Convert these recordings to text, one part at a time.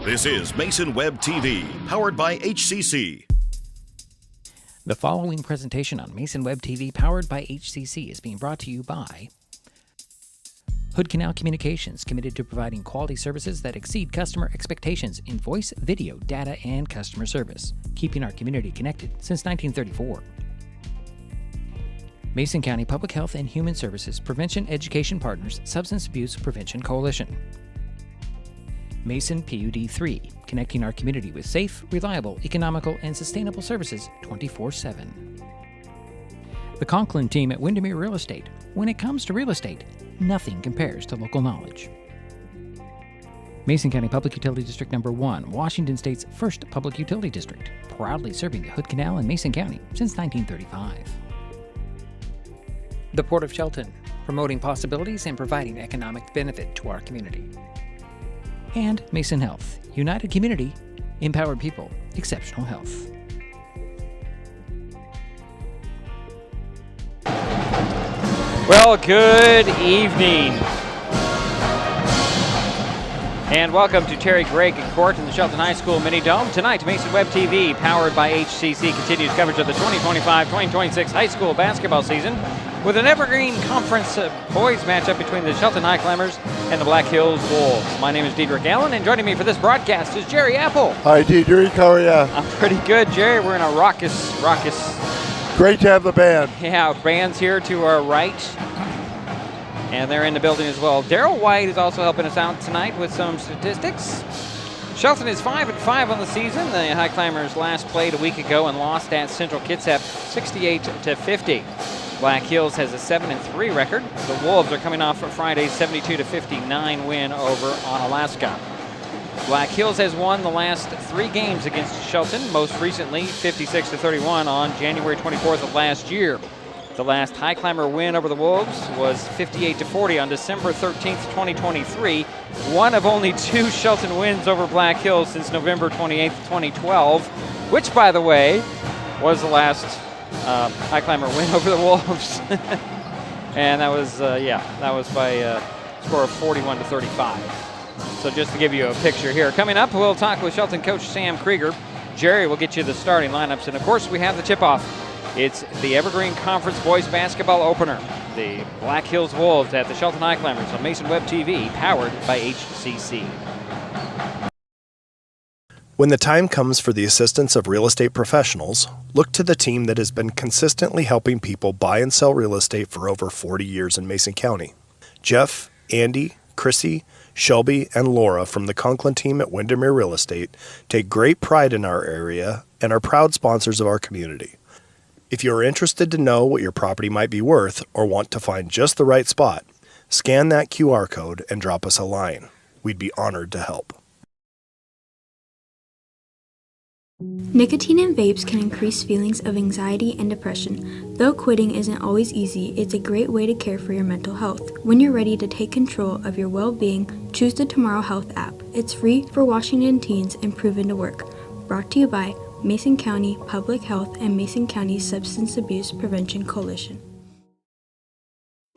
This is Mason Web TV, powered by HCC. The following presentation on Mason Web TV, powered by HCC, is being brought to you by Hood Canal Communications, committed to providing quality services that exceed customer expectations in voice, video, data, and customer service, keeping our community connected since 1934. Mason County Public Health and Human Services Prevention Education Partners Substance Abuse Prevention Coalition. Mason PUD 3, connecting our community with safe, reliable, economical, and sustainable services 24/7. The Conklin team at Windermere Real Estate. When it comes to real estate, nothing compares to local knowledge. Mason County Public Utility District Number 1, Washington State's first public utility district, proudly serving the Hood Canal in Mason County since 1935. The Port of Shelton, promoting possibilities and providing economic benefit to our community. And Mason Health, united community, empowered people, exceptional health. Well, good evening. And welcome to Terry Gregg Court in the Shelton High School Mini Dome. Tonight, Mason Web TV, powered by HCC, continues coverage of the 2025-2026 high school basketball season with an Evergreen Conference boys matchup between the Shelton Highclimbers and the Black Hills Wolves. My name is Diedrich Allen, and joining me for this broadcast is Jerry Apple. Hi, Diedrich. How are you? I'm pretty good, Jerry. We're in a raucous. Great to have the band. Yeah, band's here to our right. And they're in the building as well. Daryl White is also helping us out tonight with some statistics. Shelton is 5-5 on the season. The Highclimbers last played a week ago and lost at Central Kitsap 68-50. Black Hills has a 7-3 record. The Wolves are coming off Friday's 72-59 win over Onalaska. Black Hills has won the last 3 games against Shelton, most recently 56-31 on January 24th of last year. The last Highclimber win over the Wolves was 58-40 on December 13th, 2023. One of only 2 Shelton wins over Black Hills since November 28th, 2012, which, by the way, was the last Highclimber win over the Wolves. And that was by a score of 41-35. So just to give you a picture here. Coming up, we'll talk with Shelton coach Sam Krieger. Jerry will get you the starting lineups. And, of course, we have the tip-off. It's the Evergreen Conference Boys Basketball Opener. The Black Hills Wolves at the Shelton Highclimbers on Mason Web TV, powered by HCC. When the time comes for the assistance of real estate professionals, look to the team that has been consistently helping people buy and sell real estate for over 40 years in Mason County. Jeff, Andy, Chrissy, Shelby, and Laura from the Conklin team at Windermere Real Estate take great pride in our area and are proud sponsors of our community. If you are interested to know what your property might be worth or want to find just the right spot, scan that QR code and drop us a line. We'd be honored to help. Nicotine in vapes can increase feelings of anxiety and depression. Though quitting isn't always easy, it's a great way to care for your mental health. When you're ready to take control of your well-being, choose the Tomorrow Health app. It's free for Washington teens and proven to work. Brought to you by Mason County Public Health and Mason County Substance Abuse Prevention Coalition.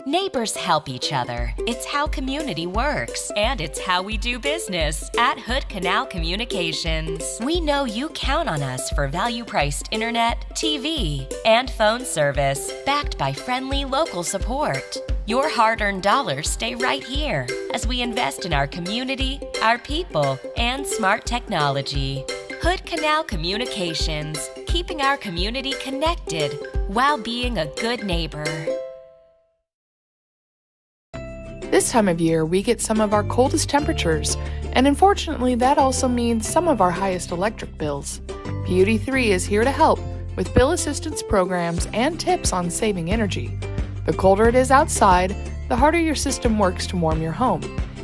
Neighbors help each other. It's how community works, and it's how we do business at Hood Canal Communications. We know you count on us for value-priced internet, TV, and phone service, backed by friendly local support. Your hard-earned dollars stay right here as we invest in our community, our people, and smart technology. Hood Canal Communications, keeping our community connected while being a good neighbor. This time of year, we get some of our coldest temperatures, and unfortunately, that also means some of our highest electric bills. PUD 3 is here to help with bill assistance programs and tips on saving energy. The colder it is outside, the harder your system works to warm your home.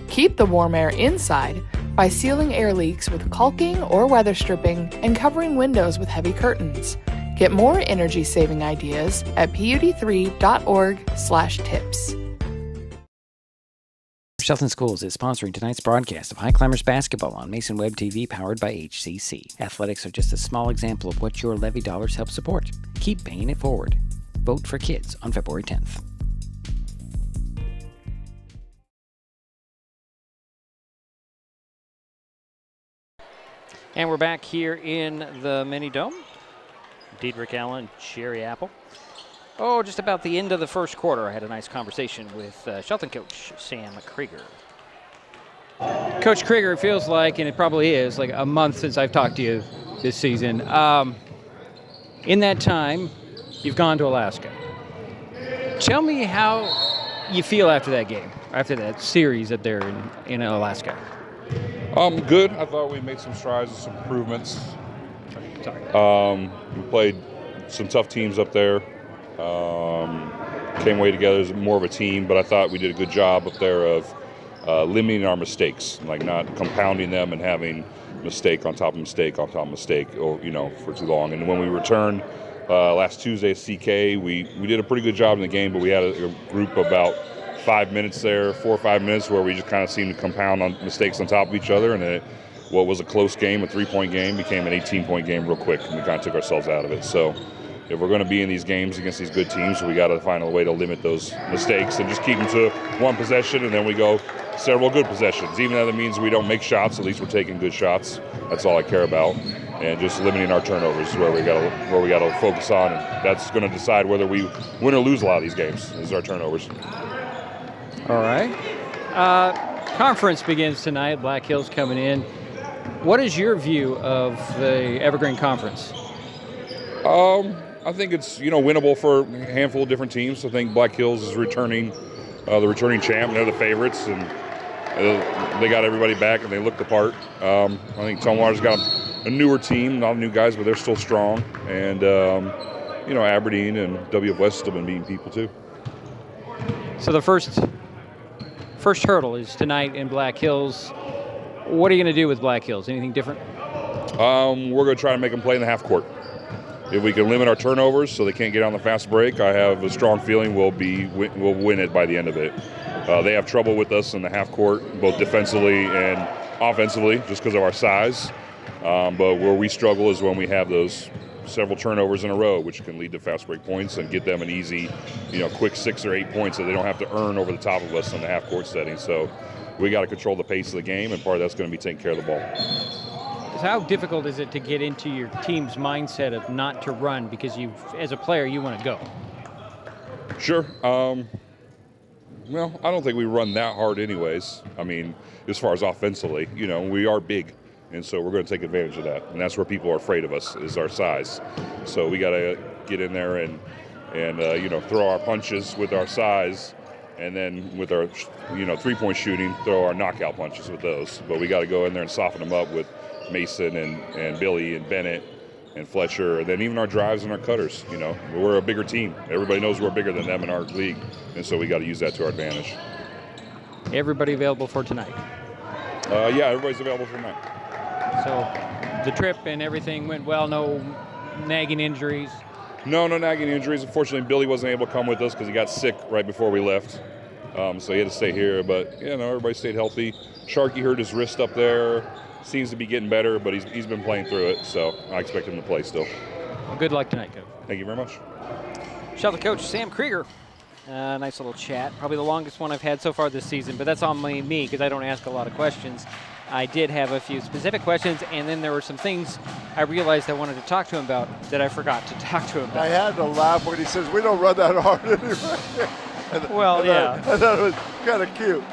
Keep the warm air inside by sealing air leaks with caulking or weather stripping and covering windows with heavy curtains. Get more energy-saving ideas at pud3.org/tips. Shelton Schools is sponsoring tonight's broadcast of Highclimbers basketball on Mason Web TV, powered by HCC. Athletics are just a small example of what your levy dollars help support. Keep paying it forward. Vote for kids on February 10th. And we're back here in the mini dome. Diedrich Allen, Cherry Apple. Oh, just about the end of the first quarter, I had a nice conversation with Shelton coach Sam Krieger. Coach Krieger, it feels like, and it probably is, like a month since I've talked to you this season. In that time, you've gone to Alaska. Tell me how you feel after that game, after that series up there in Alaska. Good. I thought we made some strides and some improvements. We played some tough teams up there. Came away together as more of a team, but I thought we did a good job up there of limiting our mistakes, like not compounding them and having mistake on top of mistake on top of mistake, or for too long. And when we returned last Tuesday at CK, we did a pretty good job in the game, but we had a group about 5 minutes there, 4 or 5 minutes, where we just kind of seemed to compound on mistakes on top of each other, and what was a close game, a 3-point game, became an 18-point game real quick, and we kind of took ourselves out of it. So if we're going to be in these games against these good teams, we got to find a way to limit those mistakes and just keep them to one possession, and then we go several good possessions. Even though that means we don't make shots, at least we're taking good shots. That's all I care about. And just limiting our turnovers is where we got to focus on, and that's going to decide whether we win or lose a lot of these games, is our turnovers. All right. Conference begins tonight. Black Hills coming in. What is your view of the Evergreen Conference? I think it's winnable for a handful of different teams. I think Black Hills is the returning champ. They're the favorites, and they got everybody back, and they look the part. I think Tumwater's got a newer team, not new guys, but they're still strong. And Aberdeen and WF West have been beating people too. So the first hurdle is tonight in Black Hills. What are you going to do with Black Hills? Anything different? We're going to try to make them play in the half court. If we can limit our turnovers so they can't get on the fast break, I have a strong feeling we'll win it by the end of it. They have trouble with us in the half court, both defensively and offensively, just because of our size. But where we struggle is when we have those several turnovers in a row, which can lead to fast break points and get them an easy, quick 6 or 8 points that they don't have to earn over the top of us in the half court setting. So we got to control the pace of the game, and part of that's going to be taking care of the ball. How difficult is it to get into your team's mindset of not to run because as a player, you want to go? Sure. Well, I don't think we run that hard anyways. I mean, as far as offensively, we are big, and so we're going to take advantage of that. And that's where people are afraid of us, is our size. So we got to get in there and throw our punches with our size, and then with our, 3-point shooting, throw our knockout punches with those. But we got to go in there and soften them up with Mason and Billy and Bennett and Fletcher, and then even our drives and our cutters. We're a bigger team. Everybody knows we're bigger than them in our league, and so we got to use that to our advantage. Everybody available for tonight? Yeah, everybody's available for tonight. So the trip and everything went well, no nagging injuries? No nagging injuries. Unfortunately, Billy wasn't able to come with us because he got sick right before we left. So he had to stay here, but everybody stayed healthy. Sharky hurt his wrist up there. Seems to be getting better, but he's been playing through it, so I expect him to play still. Well, good luck tonight, Coach. Thank you very much. Shelton coach Sam Krieger. Nice little chat. Probably the longest one I've had so far this season, but that's on me because I don't ask a lot of questions. I did have a few specific questions, and then there were some things I realized I wanted to talk to him about that I forgot to talk to him about. I had to laugh when he says, we don't run that hard anyway. Well, yeah. I thought it was kind of cute.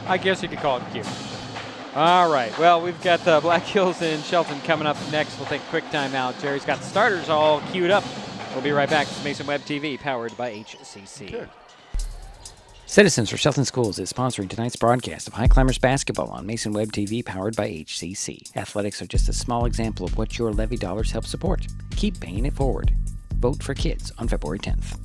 I guess you could call it cute. All right. Well, we've got the Black Hills and Shelton coming up next. We'll take a quick timeout. Jerry's got the starters all queued up. We'll be right back. This is Mason Web TV, powered by HCC. Good. Citizens for Shelton Schools is sponsoring tonight's broadcast of Highclimbers basketball on Mason Web TV, powered by HCC. Athletics are just a small example of what your levy dollars help support. Keep paying it forward. Vote for kids on February 10th.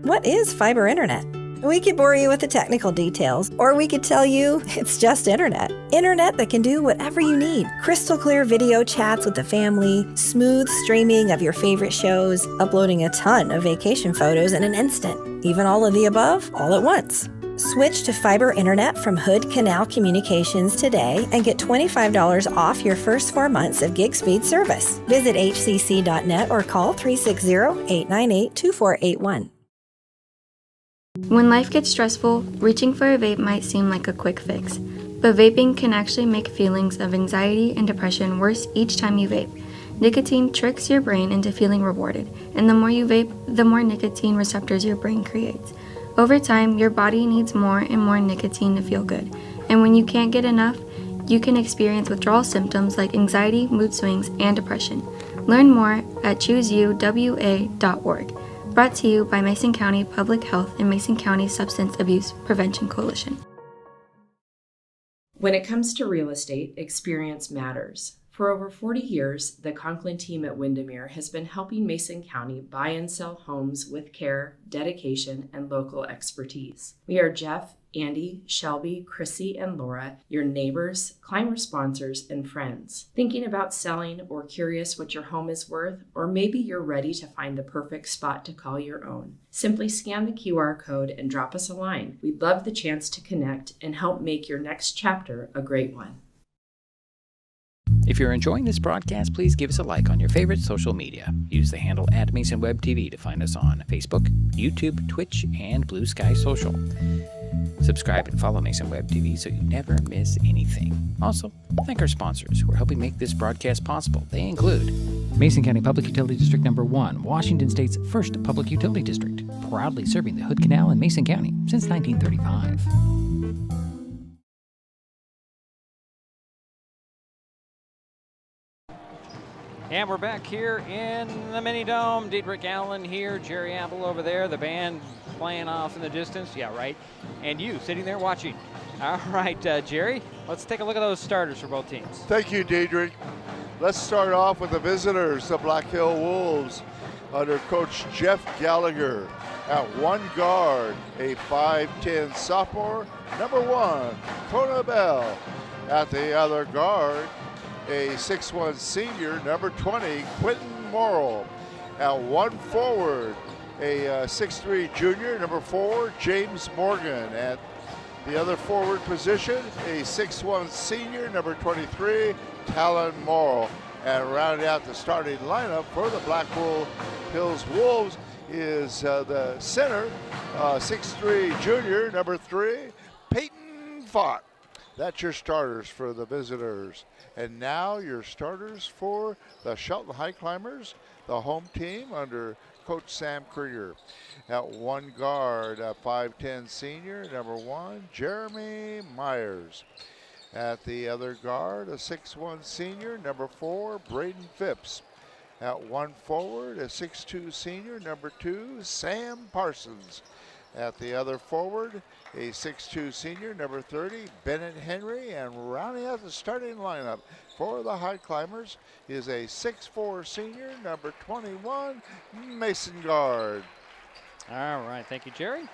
What is fiber internet? We could bore you with the technical details, or we could tell you it's just internet. Internet that can do whatever you need. Crystal clear video chats with the family, smooth streaming of your favorite shows, uploading a ton of vacation photos in an instant. Even all of the above, all at once. Switch to fiber internet from Hood Canal Communications today and get $25 off your first 4 months of gig speed service. Visit hcc.net or call 360-898-2481. When life gets stressful, reaching for a vape might seem like a quick fix, but vaping can actually make feelings of anxiety and depression worse each time you vape. Nicotine tricks your brain into feeling rewarded, and the more you vape, the more nicotine receptors your brain creates. Over time, your body needs more and more nicotine to feel good, and when you can't get enough, you can experience withdrawal symptoms like anxiety, mood swings, and depression. Learn more at chooseuwa.org. Brought to you by Mason County Public Health and Mason County Substance Abuse Prevention Coalition. When it comes to real estate, experience matters. For over 40 years, the Conklin team at Windermere has been helping Mason County buy and sell homes with care, dedication, and local expertise. We are Jeff, Andy, Shelby, Chrissy, and Laura, your neighbors, climber sponsors, and friends. Thinking about selling or curious what your home is worth, or maybe you're ready to find the perfect spot to call your own. Simply scan the QR code and drop us a line. We'd love the chance to connect and help make your next chapter a great one. If you're enjoying this broadcast, please give us a like on your favorite social media. Use the handle @MasonWebTV to find us on Facebook, YouTube, Twitch, and Blue Sky Social. Subscribe and follow Mason Web TV so you never miss anything. Also, thank our sponsors who are helping make this broadcast possible. They include Mason County Public Utility District Number 1, Washington State's first public utility district, proudly serving the Hood Canal in Mason County since 1935. And we're back here in the mini dome. Diedrich Allen here, Jerry Apple over there, the band playing off in the distance. Yeah, right. And you sitting there watching. All right, Jerry, let's take a look at those starters for both teams. Thank you, Diedrich. Let's start off with the visitors, the Black Hill Wolves, under Coach Jeff Gallagher. At one guard, a 5'10 sophomore, number 1, Kona Bell. At the other guard, a 6'1 senior, number 20, Quentin Morrill. At one forward, a 6'3 junior, number 4, James Morgan. At the other forward position, a 6'1 senior, number 23, Talon Morrill. And rounding out the starting lineup for the Black Hills Wolves is the center, 6'3 junior, number 3, Peyton Fott. That's your starters for the visitors. And now your starters for the Shelton Highclimbers, the home team under Coach Sam Krieger. At one guard, a 5'10 senior, number 1, Jeremy Myers. At the other guard, a 6'1 senior, number 4, Braden Phipps. At one forward, a 6'2 senior, number 2, Sam Parsons. At the other forward, a 6'2 senior, number 30, Bennett Henry. And rounding out the starting lineup for the Highclimbers is a 6'4 senior, number 21, Mason Guard. All right, thank you, Jerry.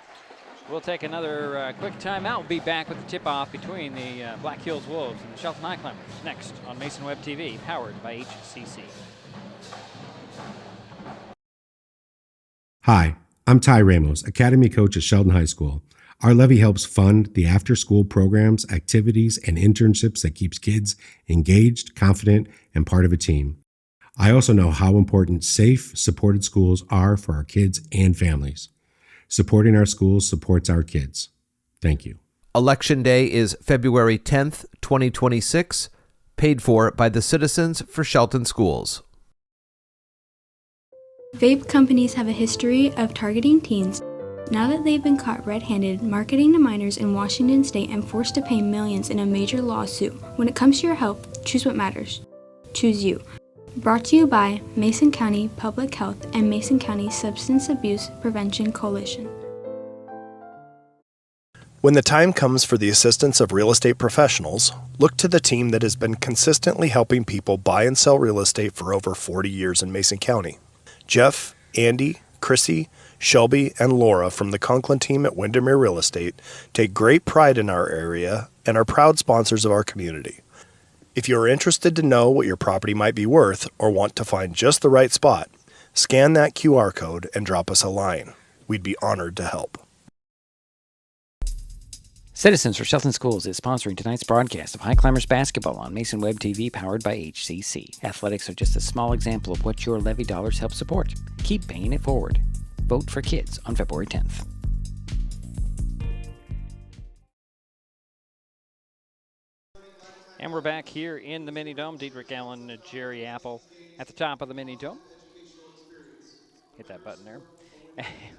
We'll take another quick timeout. We'll be back with the tip-off between the Black Hills Wolves and the Shelton Highclimbers next on Mason Web TV, powered by HCC. Hi, I'm Ty Ramos, Academy Coach at Shelton High School. Our levy helps fund the after-school programs, activities, and internships that keeps kids engaged, confident, and part of a team. I also know how important safe, supported schools are for our kids and families. Supporting our schools supports our kids. Thank you. Election Day is February 10th, 2026, paid for by the Citizens for Shelton Schools. Vape companies have a history of targeting teens. Now that they've been caught red-handed marketing to minors in Washington State and forced to pay millions in a major lawsuit, when it comes to your health, choose what matters. Choose you. Brought to you by Mason County Public Health and Mason County Substance Abuse Prevention Coalition. When the time comes for the assistance of real estate professionals, look to the team that has been consistently helping people buy and sell real estate for over 40 years in Mason County. Jeff, Andy, Chrissy, Shelby, and Laura from the Conklin team at Windermere Real Estate take great pride in our area and are proud sponsors of our community. If you are interested to know what your property might be worth or want to find just the right spot, scan that QR code and drop us a line. We'd be honored to help. Citizens for Shelton Schools is sponsoring tonight's broadcast of Highclimbers basketball on Mason Web TV, powered by HCC. Athletics are just a small example of what your levy dollars help support. Keep paying it forward. Vote for kids on February 10th. And we're back here in the mini dome. Diedrich Allen, Jerry Apple at the top of the mini dome. Hit that button there.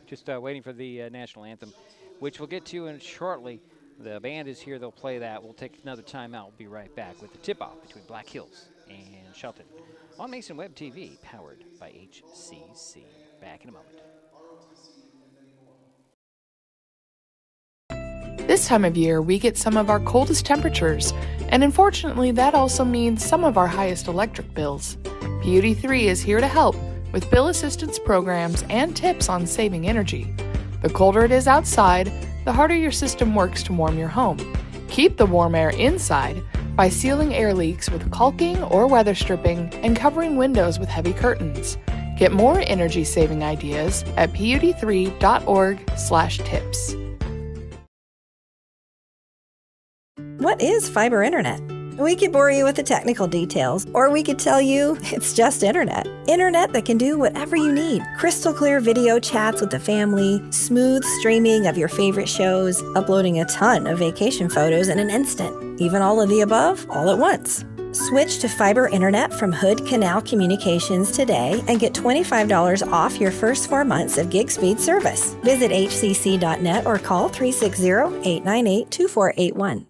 Just waiting for the national anthem, which we'll get to in shortly. The band is here. They'll play that. We'll take another timeout. We'll be right back with the tip-off between Black Hills and Shelton on Mason Web TV, powered by HCC. Back in a moment. This time of year, we get some of our coldest temperatures, and unfortunately, that also means some of our highest electric bills. Beauty 3 is here to help with bill assistance programs and tips on saving energy. The colder it is outside, the harder your system works to warm your home. Keep the warm air inside by sealing air leaks with caulking or weather stripping and covering windows with heavy curtains. Get more energy-saving ideas at pud3.org/tips. What is fiber internet? We could bore you with the technical details, or we could tell you it's just internet. Internet that can do whatever you need. Crystal clear video chats with the family, smooth streaming of your favorite shows, uploading a ton of vacation photos in an instant. Even all of the above, all at once. Switch to fiber internet from Hood Canal Communications today and get $25 off your first 4 months of gig speed service. Visit hcc.net or call 360-898-2481.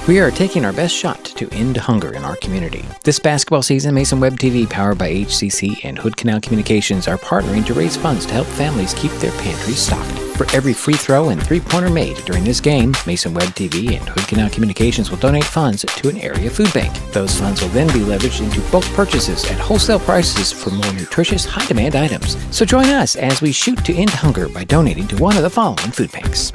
We are taking our best shot to end hunger in our community. This basketball season, Mason Web TV, powered by HCC and Hood Canal Communications, are partnering to raise funds to help families keep their pantries stocked. For every free throw and three-pointer made during this game, Mason Web TV and Hood Canal Communications will donate funds to an area food bank. Those funds will then be leveraged into bulk purchases at wholesale prices for more nutritious, high-demand items. So join us as we shoot to end hunger by donating to one of the following food banks.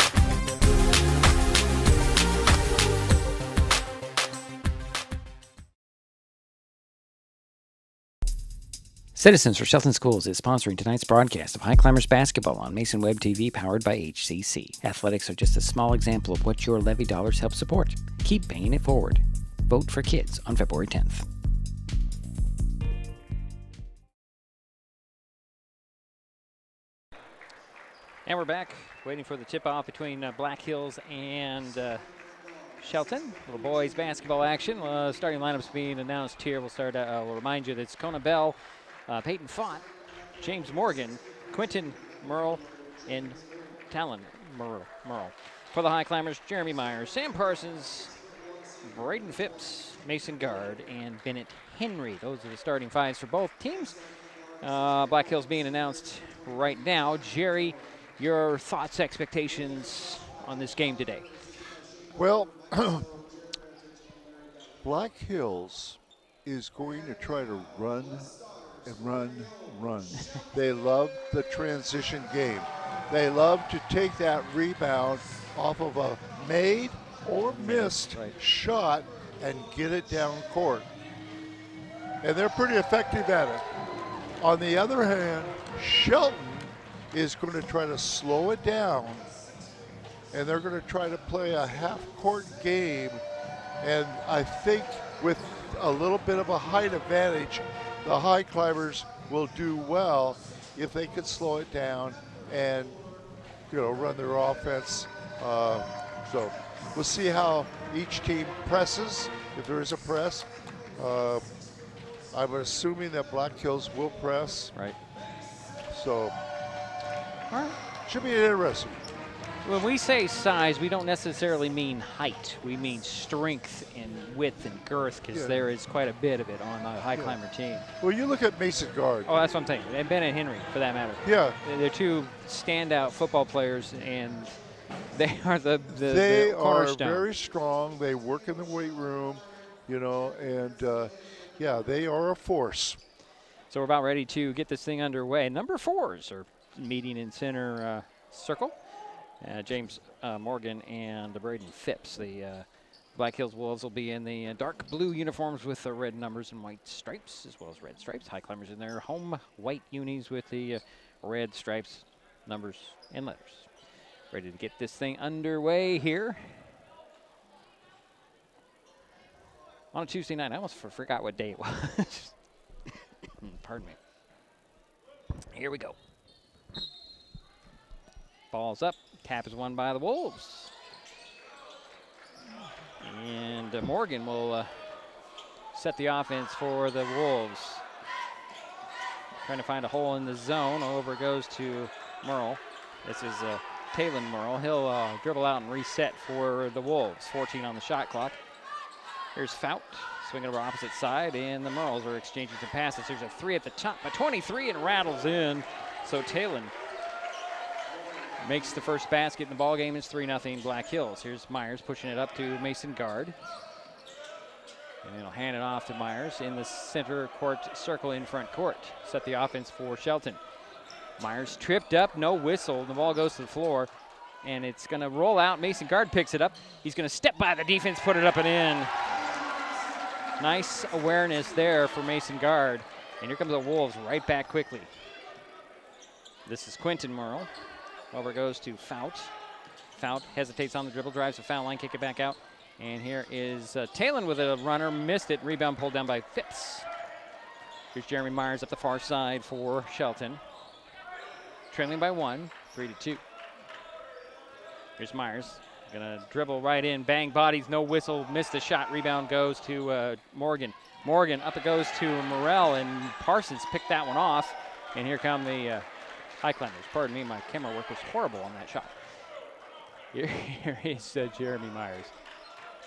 Citizens for Shelton Schools is sponsoring tonight's broadcast of Highclimbers basketball on Mason Web TV, powered by HCC. Athletics are just a small example of what your levy dollars help support. Keep paying it forward. Vote for kids on February 10th. And we're back, waiting for the tip-off between Black Hills and Shelton. Little boys basketball action. Starting lineups being announced here. We'll remind you that it's Kona Bell, Peyton Fott, James Morgan, Quentin Merle, and Talon Merle. For the Highclimbers, Jeremy Myers, Sam Parsons, Braden Phipps, Mason Guard, and Bennett Henry. Those are the starting fives for both teams. Black Hills being announced right now. Jerry, your thoughts, expectations on this game today? Well, Black Hills is going to try to run and run. They love the transition game. They love to take that rebound off of a made or missed shot and get it down court. And they're pretty effective at it. On the other hand, Shelton is going to try to slow it down, and they're going to try to play a half-court game. And I think with a little bit of a height advantage, the Highclimbers will do well if they can slow it down and, run their offense. So we'll see how each team presses, if there is a press. I'm assuming that Black Hills will press. Right. So, should be interesting. When we say size, we don't necessarily mean height. We mean strength and width and girth, because there is quite a bit of it on the Highclimber team. Well, you look at Mason Guard. Oh, that's what I'm saying. And Bennett Henry, for that matter. Yeah. They're two standout football players, and they are the They are cornerstone. very strong. They work in the weight room, and they are a force. So we're about ready to get this thing underway. Number fours are meeting in center circle. James Morgan and Braden Phipps. The Black Hills Wolves will be in the dark blue uniforms with the red numbers and white stripes, as well as red stripes. Highclimbers in their home white unis with the red stripes, numbers, and letters. Ready to get this thing underway here. On a Tuesday night. I almost forgot what day it was. Pardon me. Here we go. Ball's up. Tap is won by the Wolves. And Morgan will set the offense for the Wolves. Trying to find a hole in the zone. Over goes to Merle. This is Talon Merle. He'll dribble out and reset for the Wolves. 14 on the shot clock. Here's Fout swinging over opposite side, and the Merles are exchanging some passes. There's a 3 at the top, a 23, and rattles in. So Talon makes the first basket in the ball game. It's 3-0 Black Hills. Here's Myers pushing it up to Mason Guard. And he'll hand it off to Myers in the center court circle in front court. Set the offense for Shelton. Myers tripped up, no whistle. The ball goes to the floor, and it's going to roll out. Mason Guard picks it up. He's going to step by the defense, put it up and in. Nice awareness there for Mason Guard. And here comes the Wolves right back quickly. This is Quentin Merle. Over goes to Fout. Fout hesitates on the dribble, drives the foul line, kick it back out. And here is Talon with a runner, missed it. Rebound pulled down by Phipps. Here's Jeremy Myers up the far side for Shelton. Trailing by 1, 3-2. Here's Myers, gonna dribble right in, bang bodies, no whistle, missed the shot. Rebound goes to Morgan. Morgan, up it goes to Morrell, and Parsons picked that one off. And here come the Highclimbers. Pardon me, my camera work was horrible on that shot. Here is Jeremy Myers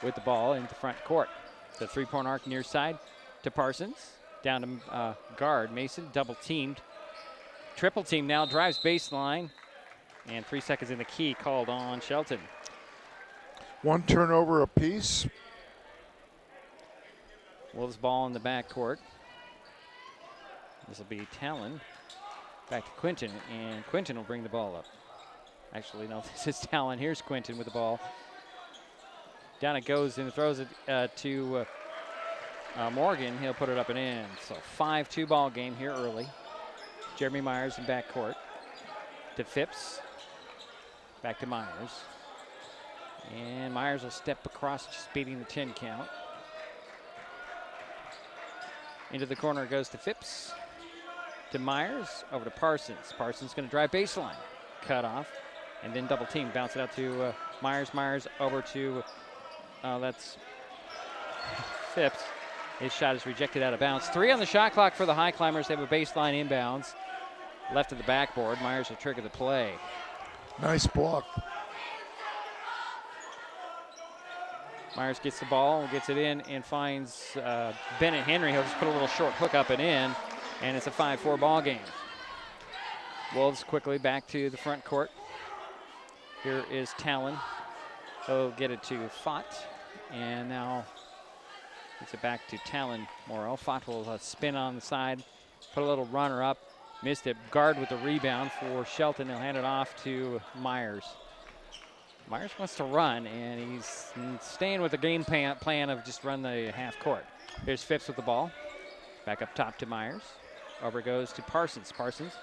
with the ball into front court. The three-point arc near side to Parsons. Down to Guard. Mason double teamed. Triple team now, drives baseline. And 3 seconds in the key called on Shelton. 1 turnover apiece. Wolves ball in the back court. This will be Talon. Back to Quinton, and Quinton will bring the ball up. Actually, no, this is Talon. Here's Quinton with the ball. Down it goes and throws it to Morgan. He'll put it up and in. So 5-2 ball game here early. Jeremy Myers in back court. To Phipps. Back to Myers. And Myers will step across, just beating the 10 count. Into the corner it goes to Phipps. To Myers, over to Parsons. Parsons going to drive baseline. Cut off. And then double team. Bounce it out to Myers. Myers over to, that's Phipps. His shot is rejected out of bounds. 3 on the shot clock for the Highclimbers. They have a baseline inbounds. Left of the backboard. Myers will trigger the play. Nice block. Myers gets the ball, gets it in, and finds Bennett Henry. He'll just put a little short hook up and in, and it's a 5-4 ball game. Wolves quickly back to the front court. Here is Talon. He'll get it to Fott, and now gets it back to Talon Morrell. Fott will spin on the side, put a little runner up, missed it. Guard with the rebound for Shelton. They'll hand it off to Myers. Myers wants to run, and he's staying with the game plan of just run the half court. Here's Phipps with the ball. Back up top to Myers. Over goes to Parsons. Parsons.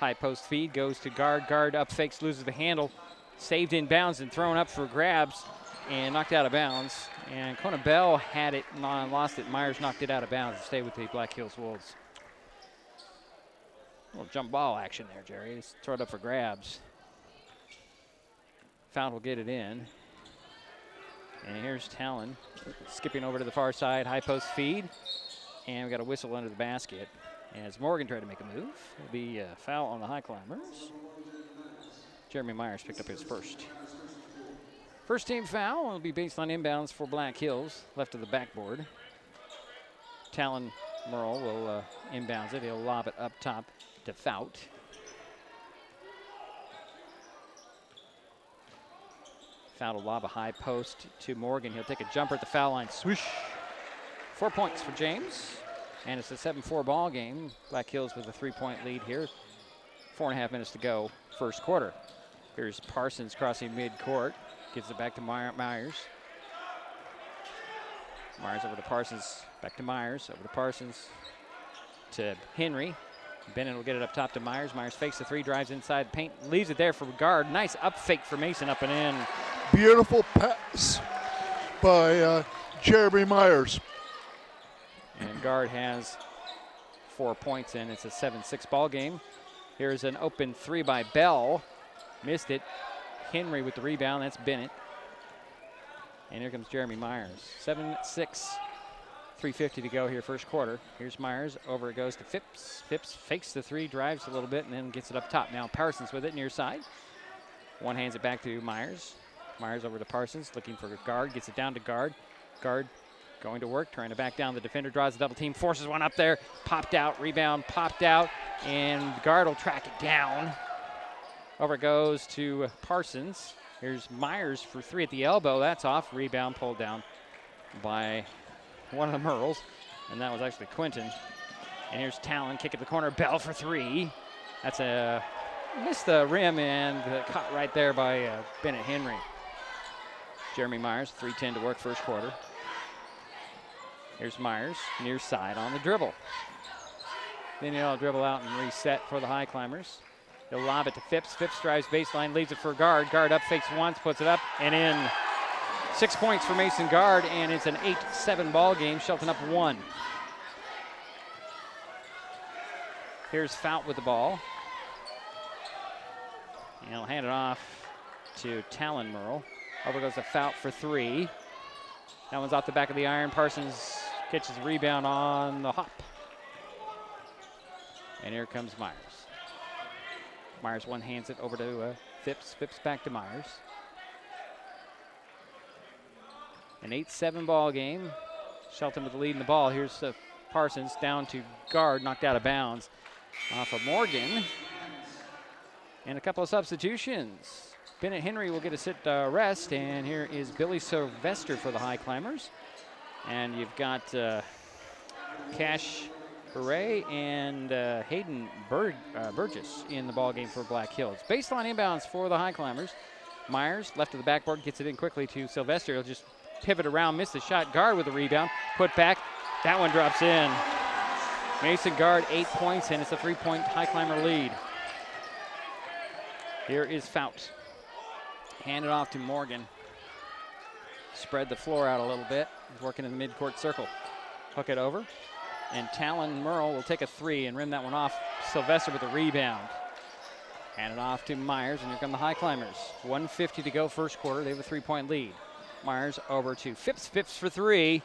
High post feed goes to Guard. Guard up fakes, loses the handle. Saved in bounds and thrown up for grabs and knocked out of bounds. And Kona Bell had it, lost it. Myers knocked it out of bounds and stayed with the Black Hills Wolves. A little jump ball action there, Jerry. Just throw it up for grabs. Foul will get it in. And here's Talon skipping over to the far side, high post feed. And we got a whistle under the basket. As Morgan tried to make a move, it'll be a foul on the Highclimbers. Jeremy Myers picked up his first. First team foul will be baseline inbounds for Black Hills, left of the backboard. Talon Merle will inbounds it. He'll lob it up top to Fout. Foul will lob a high post to Morgan. He'll take a jumper at the foul line. Swoosh. 4 points for James. And it's a 7-4 ball game. Black Hills with a 3-point lead here. 4.5 minutes to go, first quarter. Here's Parsons crossing mid-court. Gives it back to Myers. Myers over to Parsons. Back to Myers. Over to Parsons. To Henry. Bennett will get it up top to Myers. Myers fakes the 3, drives inside paint, leaves it there for Guard. Nice up fake for Mason, up and in. Beautiful pass by Jeremy Myers. And Guard has 4 points in. It's a 7-6 ball game. Here's an open 3 by Bell. Missed it. Henry with the rebound. That's Bennett. And here comes Jeremy Myers. 7-6, 3:50 to go here, first quarter. Here's Myers. Over it goes to Phipps. Phipps fakes the three, drives a little bit, and then gets it up top. Now Parsons with it near side. One hands it back to Myers. Myers over to Parsons, looking for a guard. Gets it down to guard. Guard going to work, trying to back down the defender. Draws a double team, forces one up there. Popped out, rebound, popped out. And guard will track it down. Over it goes to Parsons. Here's Myers for three at the elbow. That's off. Rebound pulled down by one of the Merles. And that was actually Quinton. And here's Talon, kick at the corner. Bell for three. That's a missed the rim and caught right there by Bennett Henry. Jeremy Myers, 3:10 to work first quarter. Here's Myers, near side on the dribble. Then he'll dribble out and reset for the Highclimbers. He'll lob it to Phipps. Phipps drives baseline, leaves it for guard. Guard up, fakes once, puts it up, and in. 6 points for Mason Guard, and it's an 8-7 ball game. Shelton up 1. Here's Fout with the ball. And he'll hand it off to Talon Merle. Over goes to Fout for three. That one's off the back of the iron. Parsons catches a rebound on the hop. And here comes Myers. Myers one hands it over to Phipps. Phipps back to Myers. An 8-7 ball game. Shelton with the lead in the ball. Here's Parsons down to guard, knocked out of bounds off of Morgan. And a couple of substitutions. Bennett Henry will get a sit rest, and here is Billy Sylvester for the Highclimbers. And you've got Cash Beret and Hayden Burgess in the ballgame for Black Hills. Baseline inbounds for the Highclimbers. Myers, left of the backboard, gets it in quickly to Sylvester. He'll just pivot around, miss the shot. Guard with the rebound, put back. That one drops in. Mason Guard, 8 points, and it's a 3-point Highclimber lead. Here is Fout. Hand it off to Morgan. Spread the floor out a little bit. He's working in the midcourt circle. Hook it over. And Talon Merle will take a three and rim that one off. Sylvester with the rebound. Hand it off to Myers, and here come the Highclimbers. 1:50 to go first quarter. They have a 3-point lead. Myers over to Phipps. Phipps for three.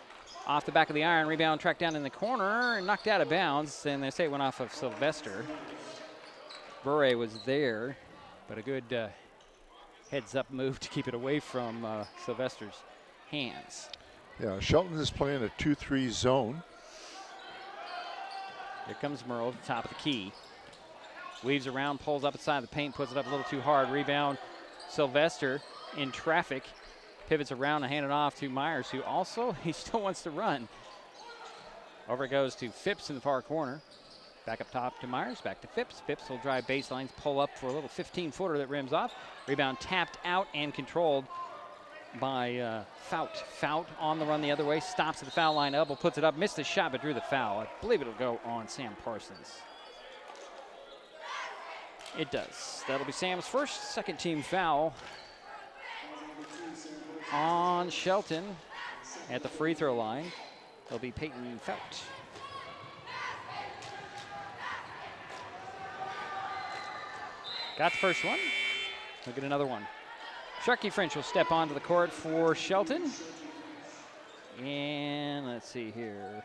Off the back of the iron. Rebound tracked down in the corner and knocked out of bounds. And they say it went off of Sylvester. Bure was there, but a good heads-up move to keep it away from Sylvester's hands. Yeah, Shelton is playing a 2-3 zone. Here comes Merle at the top of the key. Weaves around, pulls up inside the paint, puts it up a little too hard. Rebound, Sylvester in traffic. Pivots around and hand it off to Myers, who also, he still wants to run. Over it goes to Phipps in the far corner. Back up top to Myers, back to Phipps. Phipps will drive baselines, pull up for a little 15-footer that rims off. Rebound tapped out and controlled by Fout. Fout on the run the other way, stops at the foul line, elbow, puts it up, missed the shot, but drew the foul. I believe it'll go on Sam Parsons. It does. That'll be Sam's first second-team foul on Shelton at the free throw line. It'll be Peyton Fout. Got the first one. We'll get another one. Sharky French will step onto the court for Shelton. And let's see here.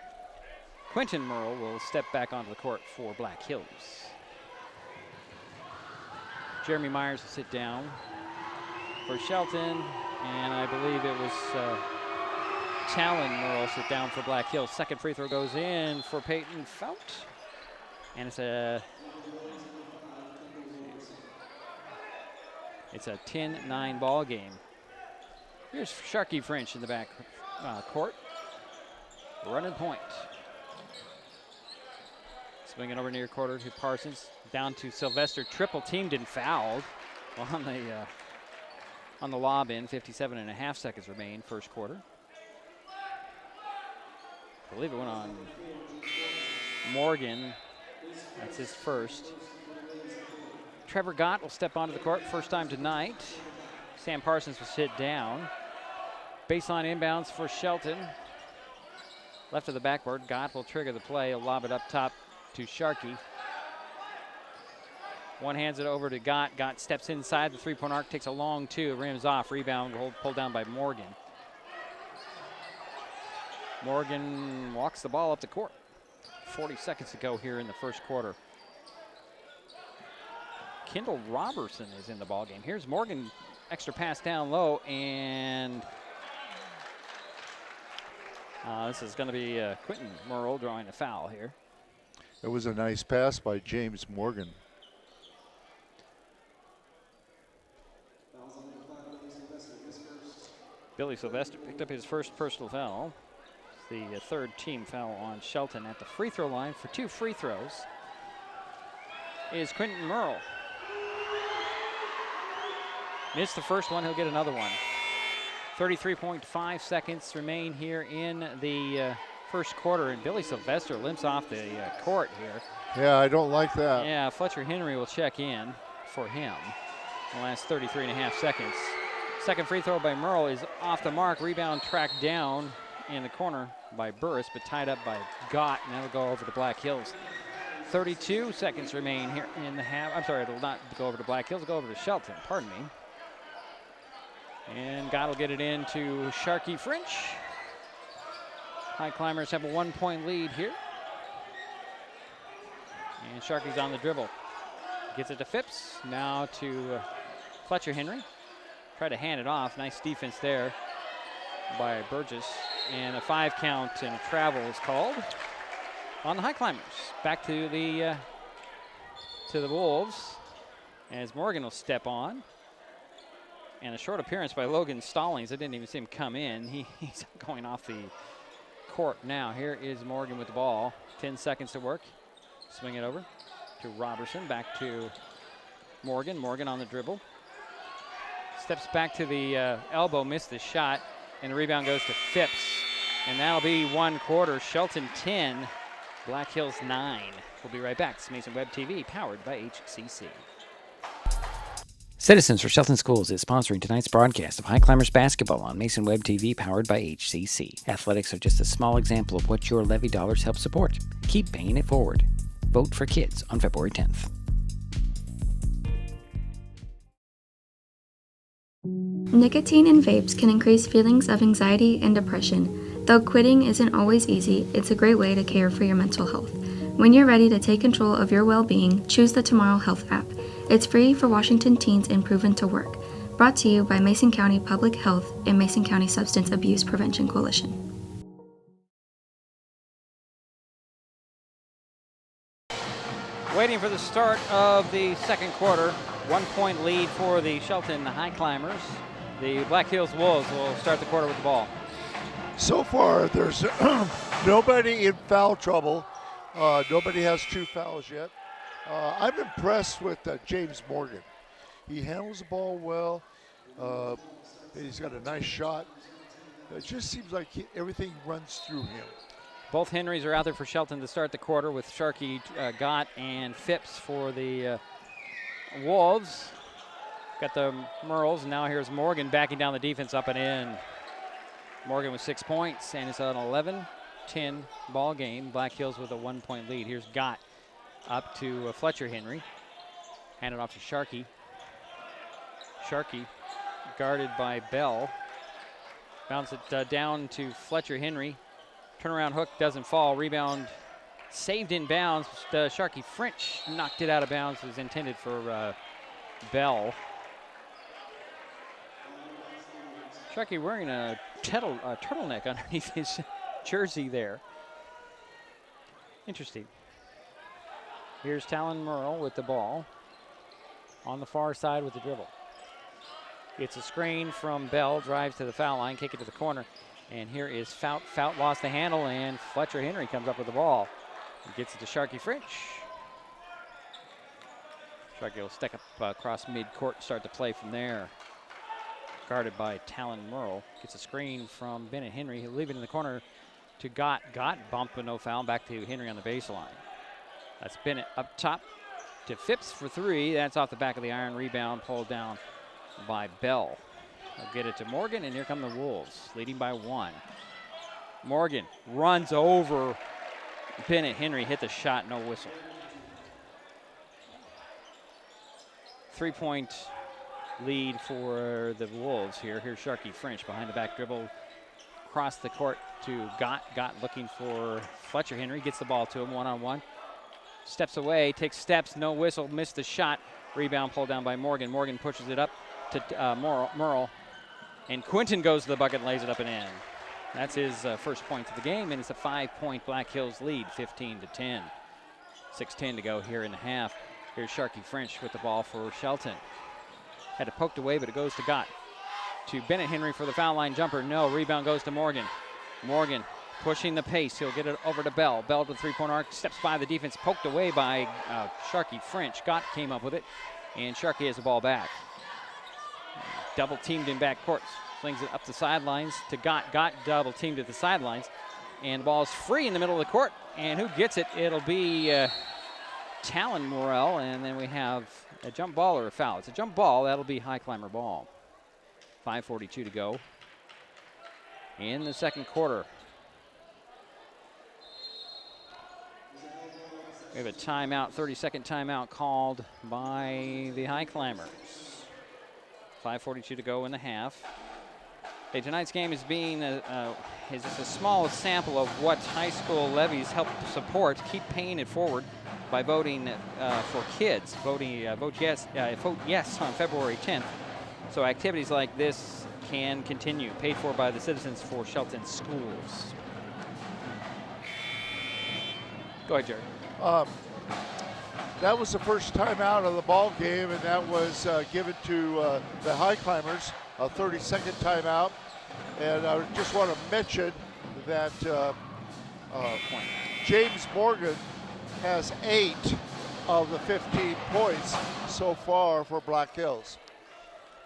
Quentin Merle will step back onto the court for Black Hills. Jeremy Myers will sit down for Shelton. And I believe it was Talon Merle sit down for Black Hills. Second free throw goes in for Peyton Fout. And it's a 10-9 ball game. Here's Sharky French in the back court. Running point. Swinging over near quarter to Parsons. Down to Sylvester. Triple teamed and fouled on the lob in. 57.5 seconds remain first quarter. I believe it went on Morgan. That's his first. Trevor Gott will step onto the court first time tonight. Sam Parsons will sit down. Baseline inbounds for Shelton. Left of the backboard. Gott will trigger the play. He'll lob it up top to Sharky. One hands it over to Gott. Gott steps inside the three-point arc, takes a long two, rims off. Rebound pulled down by Morgan. Morgan walks the ball up the court. 40 seconds to go here in the first quarter. Kendall Robertson is in the ball game. Here's Morgan, extra pass down low, and this is going to be Quentin Murrell drawing a foul here. It was a nice pass by James Morgan. Billy Sylvester picked up his first personal foul. It's the third team foul on Shelton. At the free throw line for 2 free throws is Quentin Murrell. Missed the first one, he'll get another one. 33.5 seconds remain here in the first quarter, and Billy Sylvester limps off the court here. Yeah, I don't like that. Yeah, Fletcher Henry will check in for him in the last 33.5 seconds. Second free throw by Murrell is off the mark. Rebound tracked down in the corner by Burris, but tied up by Gott, and that'll go over to Black Hills. 32 seconds remain here in the half. I'm sorry, it'll not go over to Black Hills, it'll go over to Shelton, pardon me. And Gott will get it into Sharkey French. High Climbers have a 1-point lead here. And Sharkey's on the dribble. Gets it to Phipps, now to Fletcher Henry. Try to hand it off. Nice defense there by Burgess. And a 5 count and a travel is called on the High Climbers. Back to the Wolves as Morgan will step on. And a short appearance by Logan Stallings. I didn't even see him come in. He's going off the court now. Here is Morgan with the ball. 10 seconds to work. Swing it over to Robertson. Back to Morgan. Morgan on the dribble. Steps back to the elbow, missed the shot, and the rebound goes to Phipps. And that'll be 1 quarter. Shelton 10, Black Hills 9. We'll be right back. It's Mason Web TV, powered by HCC. Citizens for Shelton Schools is sponsoring tonight's broadcast of High Climbers basketball on Mason Web TV, powered by HCC. Athletics are just a small example of what your levy dollars help support. Keep paying it forward. Vote for kids on February 10th. Nicotine in vapes can increase feelings of anxiety and depression. Though quitting isn't always easy, it's a great way to care for your mental health. When you're ready to take control of your well-being, choose the Tomorrow Health app. It's free for Washington teens and proven to work. Brought to you by Mason County Public Health and Mason County Substance Abuse Prevention Coalition. Waiting for the start of the second quarter. 1-point lead for the Shelton High Climbers. The Black Hills Wolves will start the quarter with the ball. So far, there's nobody in foul trouble. Nobody has 2 fouls yet. I'm impressed with James Morgan. He handles the ball well. He's got a nice shot. It just seems like everything runs through him. Both Henrys are out there for Shelton to start the quarter, with Sharkey, Gott, and Phipps for the Wolves. Got the Murrells, and now here's Morgan backing down the defense up and in. Morgan with 6 points, and it's an 11-10 ball game. Black Hills with a 1-point lead. Here's Gott up to Fletcher Henry. Handed off to Sharkey. Sharkey guarded by Bell. Bounce it down to Fletcher Henry. Turnaround hook doesn't fall. Rebound saved in bounds. Sharkey French knocked it out of bounds. It was intended for Bell. Sharkey wearing a turtleneck underneath his jersey there. Interesting. Here's Talon Murrell with the ball on the far side with the dribble. It's a screen from Bell, drives to the foul line, kick it to the corner. And here is Fout. Fout lost the handle, and Fletcher Henry comes up with the ball. He gets it to Sharkey French. Sharkey will stick up across midcourt, start to play from there. Guarded by Talon Murrell. Gets a screen from Bennett Henry. He'll leave it in the corner to Gott. Gott bumped with no foul. Back to Henry on the baseline. That's Bennett up top to Phipps for 3. That's off the back of the iron. Rebound pulled down by Bell. They'll get it to Morgan, and here come the Wolves, leading by 1. Morgan runs over Bennett Henry, hit the shot, no whistle. 3-point lead for the Wolves here. Here's Sharkey French behind the back dribble. across the court to Gott. Gott looking for Fletcher Henry. Gets the ball to him one-on-one. Steps away, takes steps, no whistle, missed the shot. Rebound pulled down by Morgan. Morgan pushes it up to Merle. And Quinton goes to the bucket and lays it up and in. That's his first point of the game, and it's a 5-point Black Hills lead, 15-10. 6:10 to go here in the half. Here's Sharky French with the ball for Shelton. Had it poked away, but it goes to Gott. To Bennett Henry for the foul line jumper. No, rebound goes to Morgan. Morgan pushing the pace. He'll get it over to Bell. Bell to the three-point arc, steps by the defense, poked away by Sharky French. Gott came up with it, and Sharky has the ball back. Double teamed in backcourt. Flings it up the sidelines to Gott. Gott double teamed at the sidelines, and the ball is free in the middle of the court. And who gets it? It'll be Talon Morrell, and then we have a jump ball or a foul. It's a jump ball. That'll be Highclimber ball. 5:42 to go in the second quarter. We have a timeout, 30-second timeout called by the Highclimbers. 5:42 to go in the half. Hey, tonight's game is being is just a small sample of what high school levies help support. Keep paying it forward by voting for kids. Vote yes on February 10th. So activities like this can continue. Paid for by the Citizens for Shelton Schools. Go ahead, Jerry. That was the first time out of the ball game, and that was given to the Highclimbers, a 30-second timeout. And I just want to mention that James Morgan has 8 of the 15 points so far for Black Hills.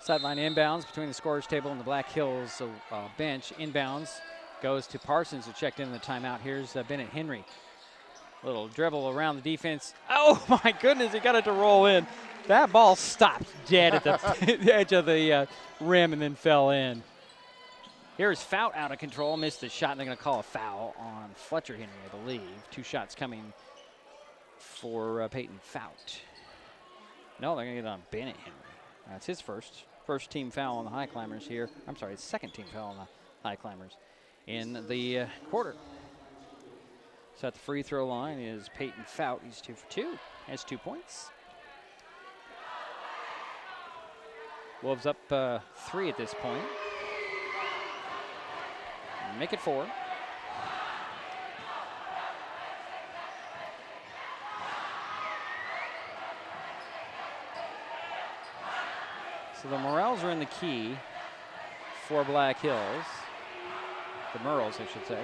Sideline inbounds between the scorer's table and the Black Hills bench. Inbounds goes to Parsons, who checked in the timeout. Here's Bennett Henry. Little dribble around the defense. Oh my goodness, he got it to roll in. That ball stopped dead at the edge of the rim and then fell in. Here's Fout out of control, missed the shot, and they're going to call a foul on Fletcher Henry, I believe. 2 shots coming for Peyton Fout. No, they're going to get it on Bennett Henry. That's his first team foul on the Highclimbers here. I'm sorry, it's second team foul on the Highclimbers in the quarter. So at the free throw line is Peyton Fout. He's 2 for 2, has 2 points. Wolves up 3 at this point. Make it 4. So the Morels are in the key for Black Hills. The Merles, I should say.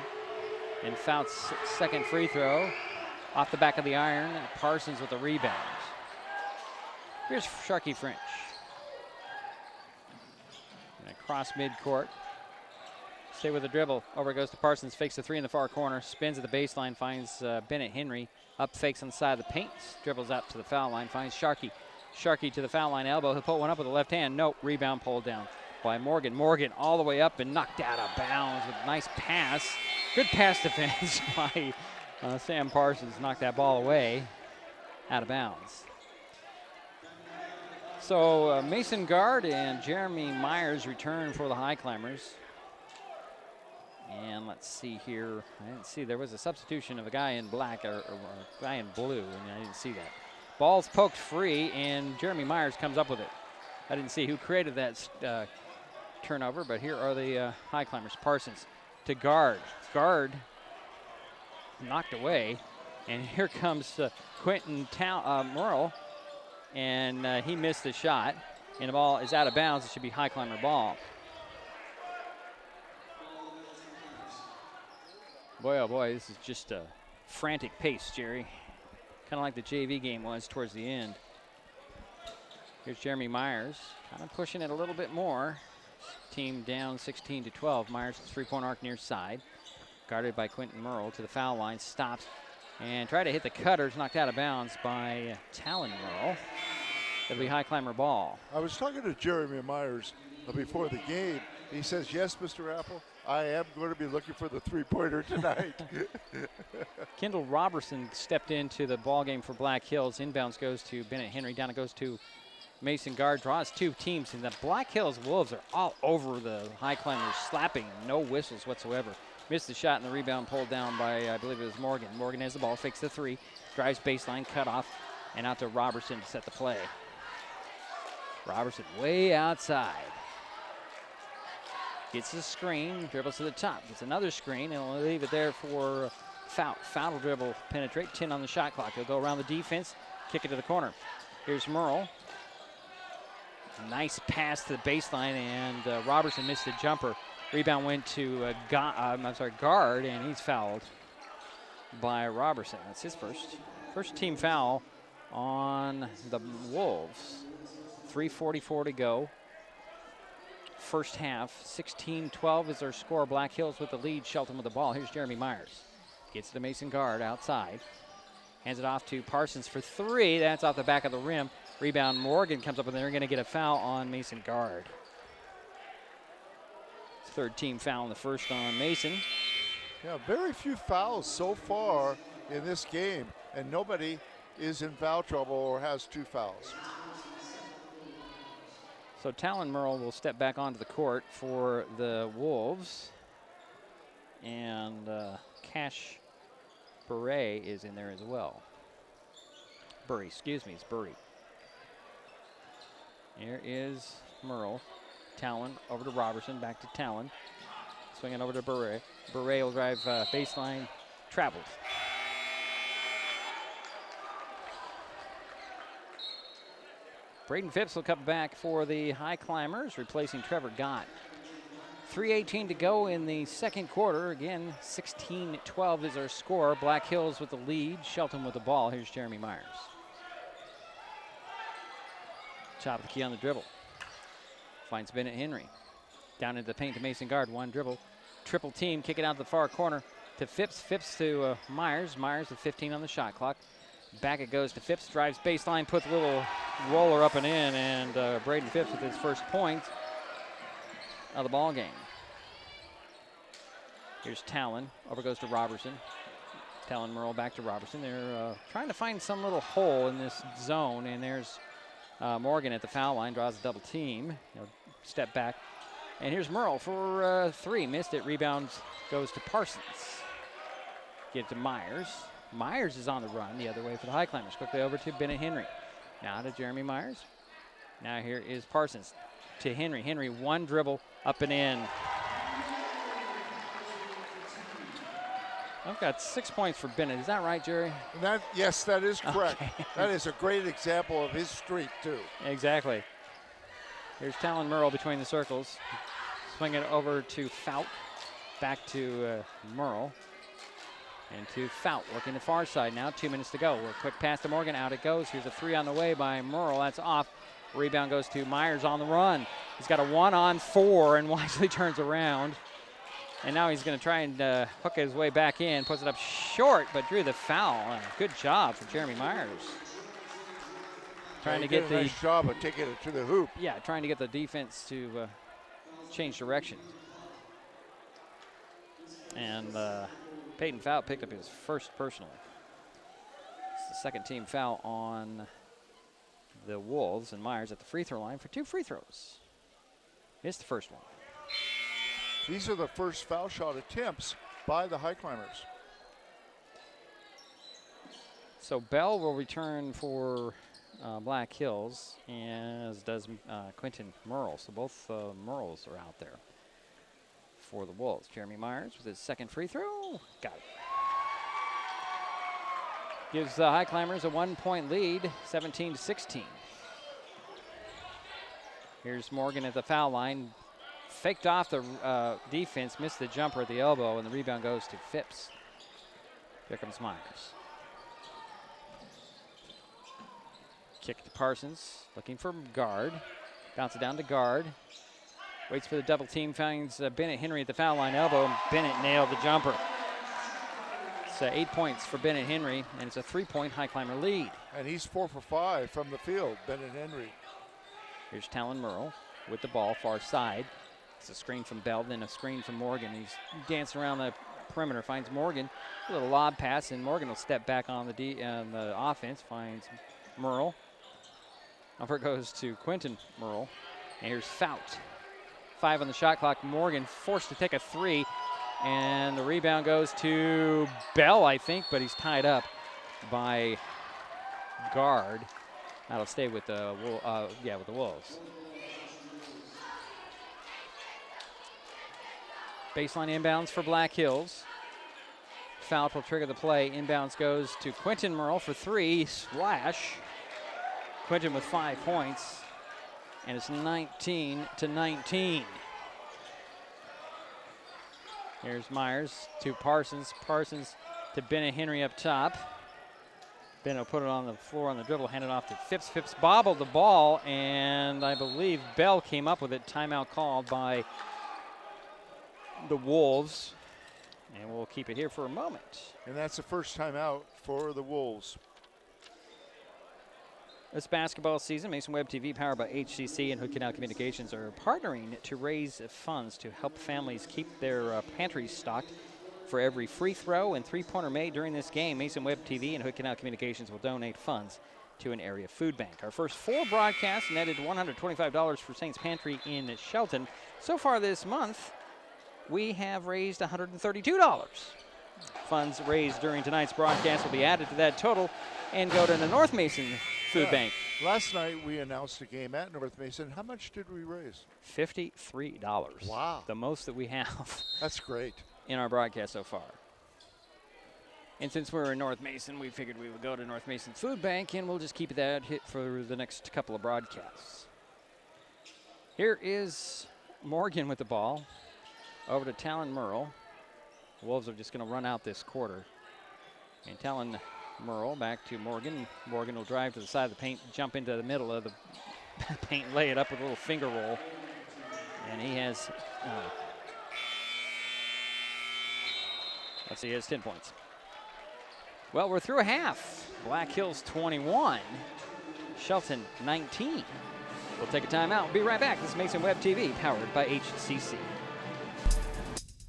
And Fout's second free throw off the back of the iron. Parsons with the rebound. Here's Sharky French. And across midcourt. Stay with the dribble. Over it goes to Parsons. Fakes the 3 in the far corner. Spins at the baseline. Finds Bennett Henry. Up fakes on the side of the paint. Dribbles out to the foul line. Finds Sharky. Sharky to the foul line elbow. He'll put one up with the left hand. Nope. Rebound pulled down by Morgan. Morgan all the way up and knocked out of bounds with a nice pass. Good pass defense by Sam Parsons. Knocked that ball away out of bounds. So Mason Guard and Jeremy Myers return for the Highclimbers. And let's see here. I didn't see. There was a substitution of a guy in black or a guy in blue, and I didn't see that. Ball's poked free, and Jeremy Myers comes up with it. I didn't see who created that turnover, but here are the Highclimbers. Parsons to Guard. Guard knocked away, and here comes Quentin Merle, and he missed the shot, and the ball is out of bounds. It should be Highclimber ball. Boy, oh boy, this is just a frantic pace, Jerry. Kind of like the JV game was towards the end. Here's Jeremy Myers, kind of pushing it a little bit more. Team down 16-12. Myers at the three-point arc near side. Guarded by Quentin Merle to the foul line. Stops and tried to hit the cutters. Knocked out of bounds by Talon Merle. It'll be Highclimber ball. I was talking to Jeremy Myers before the game. He says, yes, Mr. Apple, I am going to be looking for the three-pointer tonight. Kendall Robertson stepped into the ball game for Black Hills. Inbounds goes to Bennett Henry. Down it goes to Mason guard draws two teams, and the Black Hills Wolves are all over the Highclimbers, slapping, no whistles whatsoever. Missed the shot, and the rebound pulled down by, I believe it was Morgan. Morgan has the ball, fakes the three, drives baseline, cut off, and out to Robertson to set the play. Robertson way outside. Gets the screen, dribbles to the top, gets another screen, and will leave it there for Fout. Fout will dribble, penetrate, 10 on the shot clock. He'll go around the defense, kick it to the corner. Here's Merle. Nice pass to the baseline, and Robertson missed the jumper. Rebound went to guard, and he's fouled by Robertson. That's his first team foul on the Wolves. 3:44 to go. First half, 16-12 is their score. Black Hills with the lead, Shelton with the ball. Here's Jeremy Myers. Gets to Mason guard outside. Hands it off to Parsons for three. That's off the back of the rim. Rebound, Morgan comes up, and they're going to get a foul on Mason guard. Third team foul in the first on Mason. Yeah, very few fouls so far in this game, and nobody is in foul trouble or has two fouls. So Talon Merle will step back onto the court for the Wolves. And Cash Bure is in there as well. Burry, excuse me, it's Burry. Here is Merle. Talon over to Robertson, back to Talon. Swinging over to Bure. Bure will drive baseline, travels. Braden Phipps will come back for the Highclimbers, replacing Trevor Gott. 3:18 to go in the second quarter. Again, 16-12 is our score. Black Hills with the lead, Shelton with the ball. Here's Jeremy Myers. Top of the key on the dribble. Finds Bennett Henry. Down into the paint to Mason guard. One dribble. Triple team. Kick it out to the far corner to Phipps. Phipps to Myers. Myers with 15 on the shot clock. Back it goes to Phipps. Drives baseline. Puts a little roller up and in. And Braden Phipps with his first point of the ball game. Here's Talon. Over goes to Robertson. Talon Merle back to Robertson. They're trying to find some little hole in this zone. And there's Morgan at the foul line, draws a double team. He'll step back. And here's Merle for three. Missed it. Rebound goes to Parsons. Get it to Myers. Myers is on the run the other way for the Highclimbers. Quickly over to Bennett Henry. Now to Jeremy Myers. Now here is Parsons to Henry. Henry, one dribble up and in. I've got 6 points for Bennett. Is that right, Jerry? Yes, that is correct. Okay. That is a great example of his streak, too. Exactly. Here's Talon Merle between the circles. Swing it over to Fout. Back to Merle. And to Fout, working the far side now. 2 minutes to go. A quick pass to Morgan. Out it goes. Here's a three on the way by Merle. That's off. Rebound goes to Myers on the run. He's got a 1-on-4 and wisely turns around. And now he's going to try and hook his way back in. Puts it up short, but drew the foul. Good job for Jeremy Myers. Trying to get the nice job of taking it to the hoop. Yeah, trying to get the defense to change direction. And Peyton Fout picked up his first personal. It's the second team foul on the Wolves, and Myers at the free throw line for two free throws. Missed the first one. These are the first foul shot attempts by the Highclimbers. So Bell will return for Black Hills, as does Quentin Merle. So both Merles are out there for the Wolves. Jeremy Myers with his second free throw. Got it. Gives the Highclimbers a 1 point lead, 17-16. Here's Morgan at the foul line. Faked off the defense, missed the jumper at the elbow, and the rebound goes to Phipps. Here comes Myers. Kick to Parsons, looking for guard. Bounce it down to guard. Waits for the double team, finds Bennett Henry at the foul line elbow, and Bennett nailed the jumper. It's 8 points for Bennett Henry, and it's a 3 point Highclimber lead. And he's 4 for 5 from the field, Bennett Henry. Here's Talon Merle with the ball, far side. It's a screen from Bell, then a screen from Morgan. He's dancing around the perimeter, finds Morgan. A little lob pass, and Morgan will step back on the offense, finds Merle. Over goes to Quentin Merle. And here's Fout. 5 on the shot clock. Morgan forced to take a 3. And the rebound goes to Bell, I think, but he's tied up by guard. That'll stay with the with the Wolves. Baseline inbounds for Black Hills. Fout will trigger the play. Inbounds goes to Quentin Merle for 3. Splash. Quentin with 5 points. And it's 19-19. Here's Myers to Parsons. Parsons to Bennett Henry up top. Bennett will put it on the floor on the dribble, hand it off to Phipps. Phipps bobbled the ball, and I believe Bell came up with it. Timeout called by the Wolves. And we'll keep it here for a moment. And that's the first timeout for the Wolves. This basketball season, Mason Web TV, powered by HCC and Hood Canal Communications, are partnering to raise funds to help families keep their pantries stocked. For every free throw and three-pointer made during this game, Mason Web TV and Hood Canal Communications will donate funds to an area food bank. Our first 4 broadcasts netted $125 for Saints Pantry in Shelton. So far this month, we have raised $132. Funds raised during tonight's broadcast will be added to that total and go to the North Mason Food Bank. Last night we announced a game at North Mason. How much did we raise? $53. Wow. The most that we have. That's great. In our broadcast so far. And since we're in North Mason, we figured we would go to North Mason Food Bank, and we'll just keep that hit for the next couple of broadcasts. Here is Morgan with the ball. Over to Talon Merle. The Wolves are just going to run out this quarter. And Talon Merle back to Morgan. Morgan will drive to the side of the paint, jump into the middle of the paint, lay it up with a little finger roll. And he has, let's see, he has 10 points. Well, we're through a half. Black Hills 21, Shelton 19. We'll take a timeout. We'll be right back. This is Mason Web TV, powered by HCC.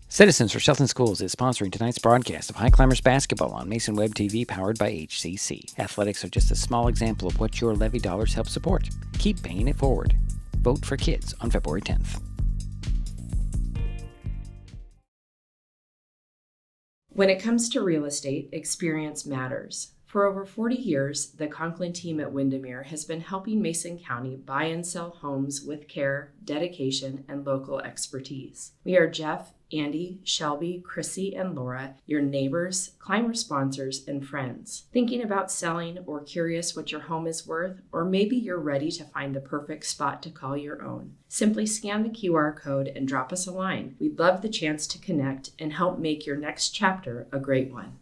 Citizens for Shelton Schools is sponsoring tonight's broadcast of Highclimbers basketball on Mason Web TV, powered by HCC. Athletics are just a small example of what your levy dollars help support. Keep paying it forward. Vote for kids on February 10th. When it comes to real estate, experience matters. For over 40 years, the Conklin team at Windermere has been helping Mason County buy and sell homes with care, dedication, and local expertise. We are Jeff, Andy, Shelby, Chrissy, and Laura, your neighbors, climber sponsors, and friends. Thinking about selling or curious what your home is worth, or maybe you're ready to find the perfect spot to call your own. Simply scan the QR code and drop us a line. We'd love the chance to connect and help make your next chapter a great one.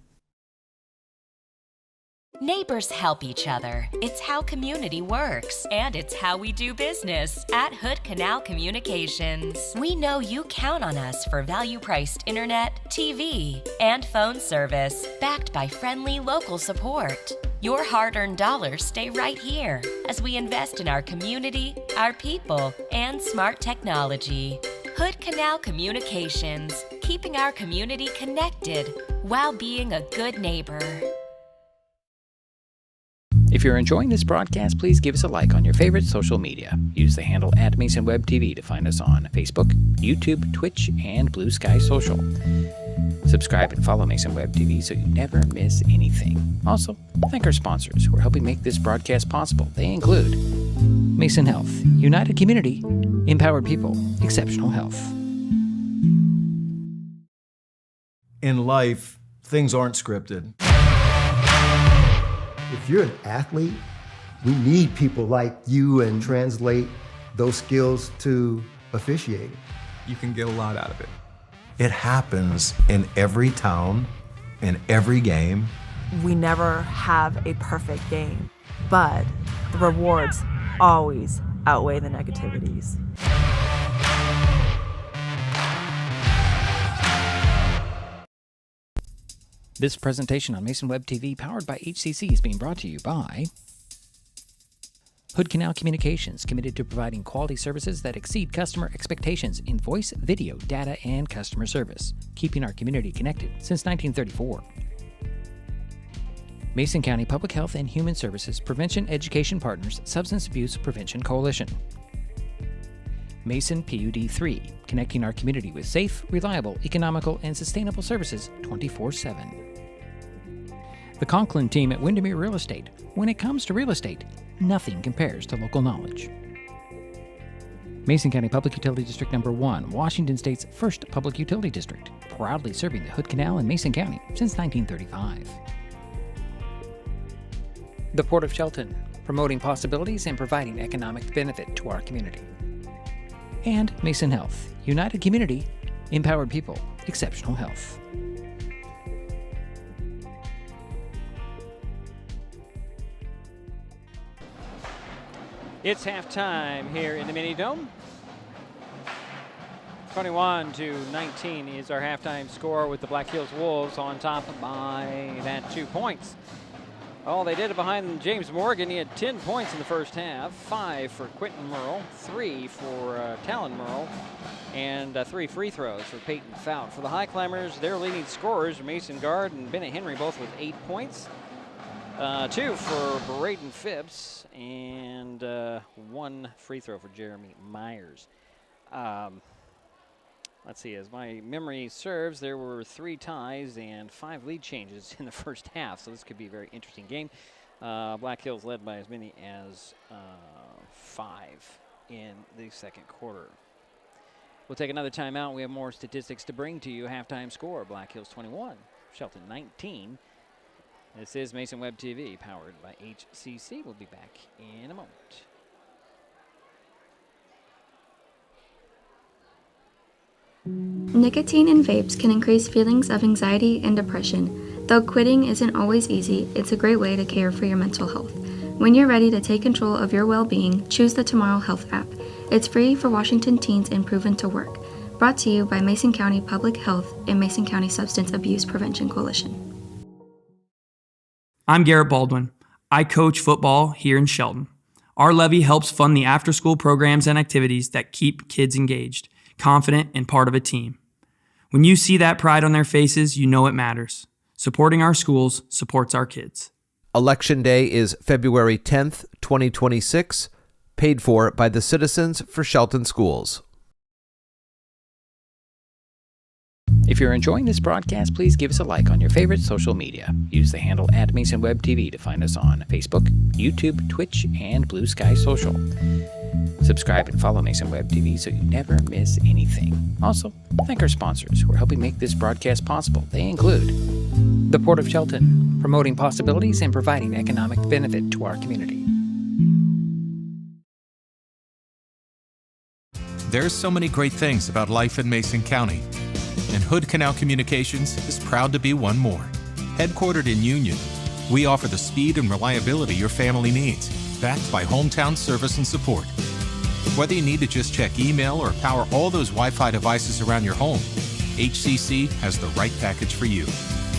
Neighbors help each other. It's how community works, and it's how we do business at Hood Canal Communications. We know you count on us for value-priced internet, TV, and phone service, backed by friendly local support. Your hard-earned dollars stay right here as we invest in our community, our people, and smart technology. Hood Canal Communications, keeping our community connected while being a good neighbor. If you're enjoying this broadcast, please give us a like on your favorite social media. Use the handle @MasonWebTV to find us on Facebook, YouTube, Twitch, and Blue Sky Social. Subscribe and follow Mason Web TV so you never miss anything. Also, thank our sponsors who are helping make this broadcast possible. They include Mason Health, United Community, Empowered People, Exceptional Health. In life, things aren't scripted. If you're an athlete, we need people like you and translate those skills to officiating. You can get a lot out of it. It happens in every town, in every game. We never have a perfect game, but the rewards always outweigh the negativities. This presentation on Mason Web TV, powered by HCC, is being brought to you by Hood Canal Communications, committed to providing quality services that exceed customer expectations in voice, video, data, and customer service, keeping our community connected since 1934. Mason County Public Health and Human Services Prevention Education Partners Substance Abuse Prevention Coalition. Mason PUD 3, connecting our community with safe, reliable, economical, and sustainable services 24/7. The Conklin team at Windermere Real Estate. When it comes to real estate, nothing compares to local knowledge. Mason County Public Utility District Number 1, Washington State's first public utility district, proudly serving the Hood Canal in Mason County since 1935. The Port of Shelton, promoting possibilities and providing economic benefit to our community. And Mason Health, united community, empowered people, exceptional health. It's halftime here in the Mini Dome. 21-19 is our halftime score, with the Black Hills Wolves on top by that 2 points. Oh, they did it behind James Morgan. He had 10 points in the first half, 5 for Quentin Merle, 3 for Talon Merle, and 3 free throws for Peyton Fout. For the Highclimbers, their leading scorers, Mason Guard and Bennett Henry, both with 8 points. 2 for Braden Phipps, and 1 free throw for Jeremy Myers. Let's see, as my memory serves, there were 3 ties and 5 lead changes in the first half, so this could be a very interesting game. Black Hills led by as many as 5 in the second quarter. We'll take another timeout. We have more statistics to bring to you. Halftime score, Black Hills 21, Shelton 19. This is Mason Web TV, powered by HCC. We'll be back in a moment. Nicotine in vapes can increase feelings of anxiety and depression. Though quitting isn't always easy, it's a great way to care for your mental health. When you're ready to take control of your well-being, choose the Tomorrow Health app. It's free for Washington teens and proven to work. Brought to you by Mason County Public Health and Mason County Substance Abuse Prevention Coalition. I'm Garrett Baldwin. I coach football here in Shelton. Our levy helps fund the after-school programs and activities that keep kids engaged, confident, and part of a team. When you see that pride on their faces, you know it matters. Supporting our schools supports our kids. Election Day is February 10th, 2026, paid for by the Citizens for Shelton Schools. If you're enjoying this broadcast, please give us a like on your favorite social media. Use the handle @MasonWebTV to find us on Facebook, YouTube, Twitch, and Blue Sky Social. Subscribe and follow Mason Web TV so you never miss anything. Also, thank our sponsors who are helping make this broadcast possible. They include the Port of Shelton, promoting possibilities and providing economic benefit to our community. There's so many great things about life in Mason County, and Hood Canal Communications is proud to be one more. Headquartered in Union, we offer the speed and reliability your family needs, backed by hometown service and support. Whether you need to just check email or power all those Wi-Fi devices around your home, HCC has the right package for you.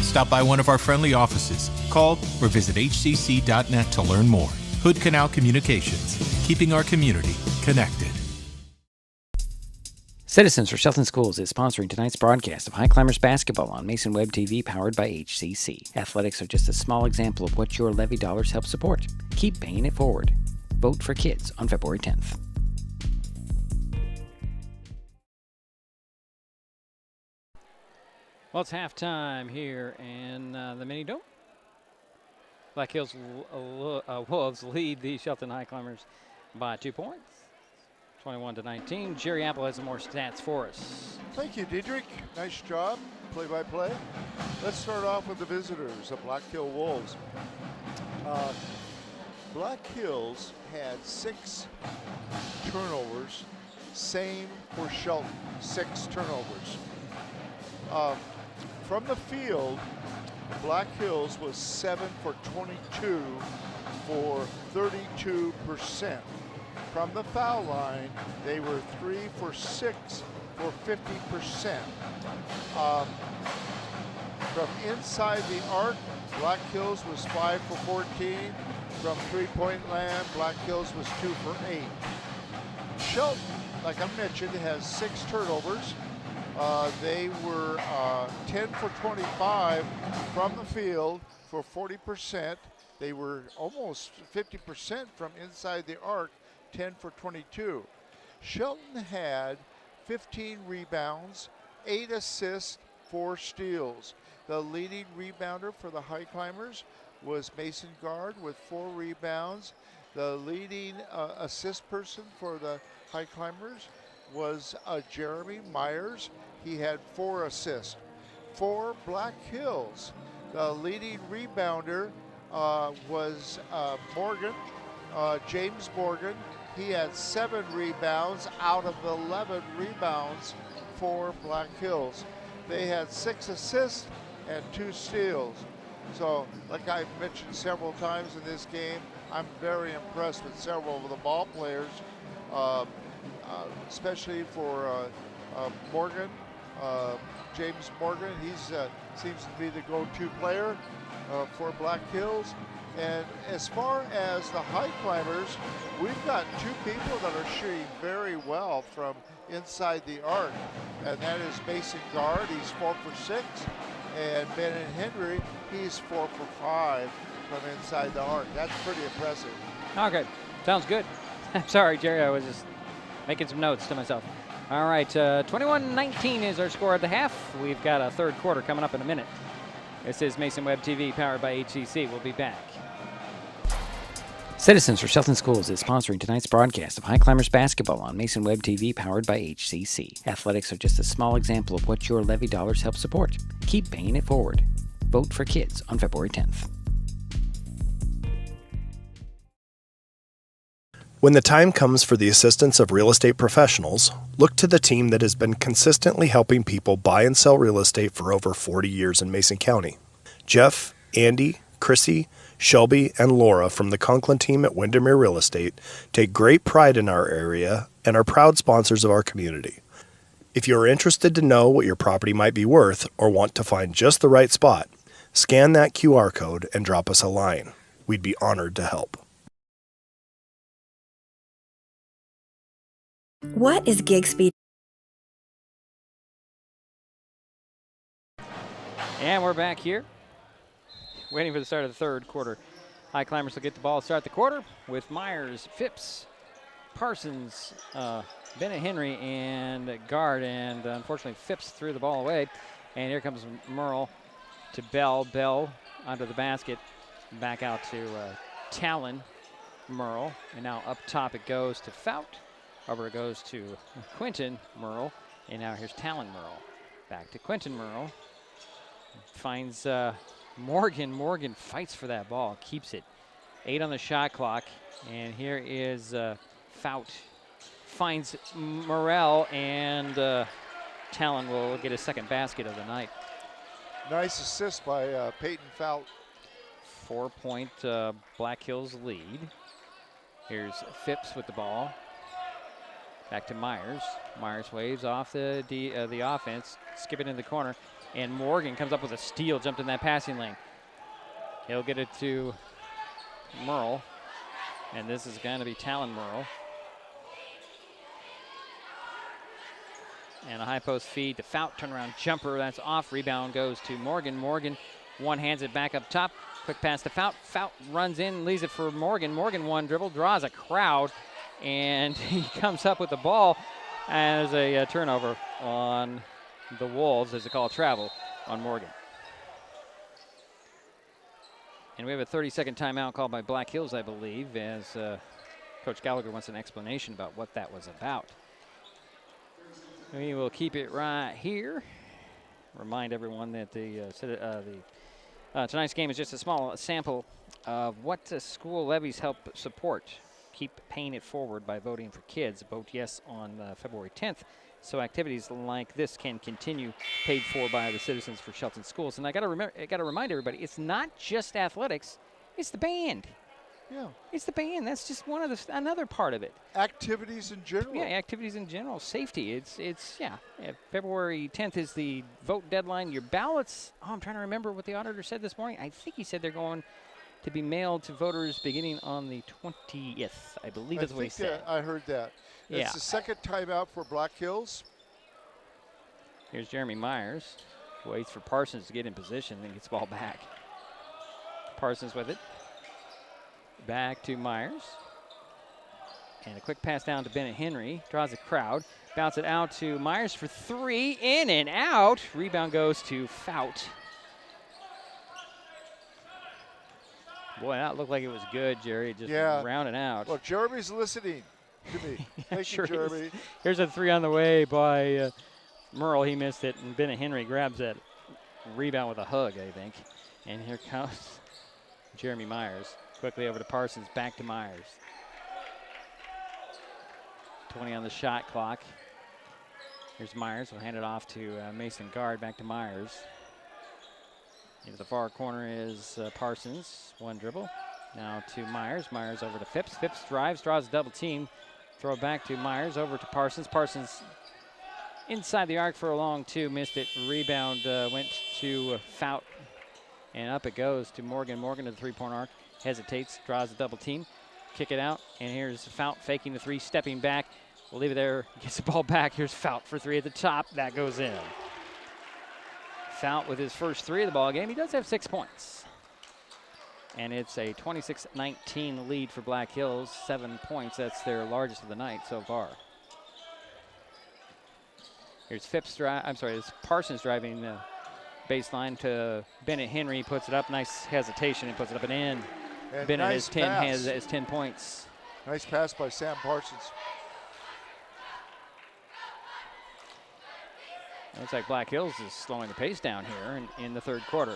Stop by one of our friendly offices, call or visit hcc.net to learn more. Hood Canal Communications, keeping our community connected. Citizens for Shelton Schools is sponsoring tonight's broadcast of Highclimbers basketball on Mason Web TV, powered by HCC. Athletics are just a small example of what your levy dollars help support. Keep paying it forward. Vote for kids on February 10th. Well, it's halftime here in the Mini Dome. Black Hills Wolves lead the Shelton Highclimbers by 2 points, 21-19. Jerry Apple has some more stats for us. Thank you, Diedrich. Nice job, play-by-play. Let's start off with the visitors, the Black Hill Wolves. Black Hills had 6 turnovers. Same for Shelton, 6 turnovers. From the field, Black Hills was 7 for 22 for 32%. From the foul line, they were 3 for 6 for 50%. From inside the arc, Black Hills was 5 for 14. From three-point land, Black Hills was 2 for 8. Shelton, like I mentioned, has 6 turnovers. They were 10 for 25 from the field for 40%. They were almost 50% from inside the arc, 10 for 22. Shelton had 15 rebounds, 8 assists, 4 steals. The leading rebounder for the Highclimbers was Mason Guard with 4 rebounds. The leading assist person for the Highclimbers was Jeremy Myers. He had 4 assists. For Black Hills, the leading rebounder was Morgan, James Morgan. He had 7 rebounds out of 11 rebounds for Black Hills. They had 6 assists and 2 steals. So, like I've mentioned several times in this game, I'm very impressed with several of the ball players, especially for Morgan, James Morgan. He seems to be the go-to player for Black Hills. And as far as the Highclimbers, we've got 2 people that are shooting very well from inside the arc, and that is Mason Guard. He's 4 for 6, and Bennett Henry, he's 4 for 5 from inside the arc. That's pretty impressive. Okay, sounds good. I'm sorry, Jerry, I was just making some notes to myself. All right, 21-19 is our score at the half. We've got a third quarter coming up in a minute. This is Mason Web TV, powered by HCC. We'll be back. Citizens for Shelton Schools is sponsoring tonight's broadcast of Highclimbers basketball on Mason Web TV, powered by HCC. Athletics are just a small example of what your levy dollars help support. Keep paying it forward. Vote for kids on February 10th. When the time comes for the assistance of real estate professionals, look to the team that has been consistently helping people buy and sell real estate for over 40 years in Mason County. Jeff, Andy, Chrissy, Shelby, and Laura from the Conklin team at Windermere Real Estate take great pride in our area and are proud sponsors of our community. If you are interested to know what your property might be worth or want to find just the right spot, scan that QR code and drop us a line. We'd be honored to help. What is gig speed? And we're back here, waiting for the start of the third quarter. Highclimbers will get the ball to start the quarter with Myers, Phipps, Parsons, Bennett Henry, and Guard. And unfortunately, Phipps threw the ball away. And here comes Merle to Bell. Bell under the basket. Back out to Talon Merle. And now up top it goes to Fout. Over it goes to Quentin Merle. And now here's Talon Merle. Back to Quentin Merle. Finds Morgan. Morgan fights for that ball, keeps it. 8 on the shot clock. And here is Fout. Finds Morrell, and Talon will get his second basket of the night. Nice assist by Peyton Fout. 4-point Black Hills lead. Here's Phipps with the ball. Back to Myers. Myers waves off the offense, skip it in the corner, and Morgan comes up with a steal, jumped in that passing lane. He'll get it to Merle, and this is going to be Talon Merle. And a high post feed to Fout, turnaround jumper, that's off. Rebound goes to Morgan. Morgan one-hands it back up top. Quick pass to Fout. Fout runs in, leaves it for Morgan. Morgan one dribble, draws a crowd, and he comes up with the ball as a turnover on the Wolves as a call travel on Morgan. And we have a 30-second timeout called by Black Hills, I believe, as Coach Gallagher wants an explanation about what that was about. We will keep it right here. Remind everyone that tonight's game is just a small sample of what school levies help support. Keep paying it forward by voting for kids. Vote yes on February 10th, so activities like this can continue, paid for by the Citizens for Shelton Schools. And I got to remind everybody, it's not just athletics; it's the band. Yeah, it's the band. That's just one of another part of it. Activities in general. Yeah, activities in general. Safety. It's February 10th is the vote deadline. Your ballots. Oh, I'm trying to remember what the auditor said this morning. I think he said they're going to be mailed to voters beginning on the 20th. I believe that's what he said. I heard that. Yeah. It's the second timeout for Black Hills. Here's Jeremy Myers. Waits for Parsons to get in position and gets the ball back. Parsons with it. Back to Myers. And a quick pass down to Bennett Henry. Draws a crowd. Bounce it out to Myers for three. In and out. Rebound goes to Fout. Boy, that looked like it was good, Jerry. Just rounding out. Well, Jeremy's listening to me. Thank Sure you, Jeremy. Here's a three on the way by Merle. He missed it, and Bennett Henry grabs that rebound with a hug, I think. And here comes Jeremy Myers. Quickly over to Parsons, back to Myers. 20 on the shot clock. Here's Myers. We'll hand it off to Mason Guard. Back to Myers. Into the far corner is Parsons. One dribble. Now to Myers. Myers over to Phipps. Phipps drives, draws a double team. Throw it back to Myers. Over to Parsons. Parsons inside the arc for a long two. Missed it. Rebound went to Fout. And up it goes to Morgan. Morgan to the three-point arc. Hesitates. Draws a double team. Kick it out. And here's Fout faking the three. Stepping back. We'll leave it there. Gets the ball back. Here's Fout for three at the top. That goes in. Fout with his first three of the ball game. He does have 6 points. And it's a 26-19 lead for Black Hills. 7 points. That's their largest of the night so far. Here's it's Parsons driving the baseline to Bennett Henry. Puts it up. Nice hesitation and puts it up and in. And Bennett nice has 10 points. Nice pass by Sam Parsons. Looks like Black Hills is slowing the pace down here in the third quarter.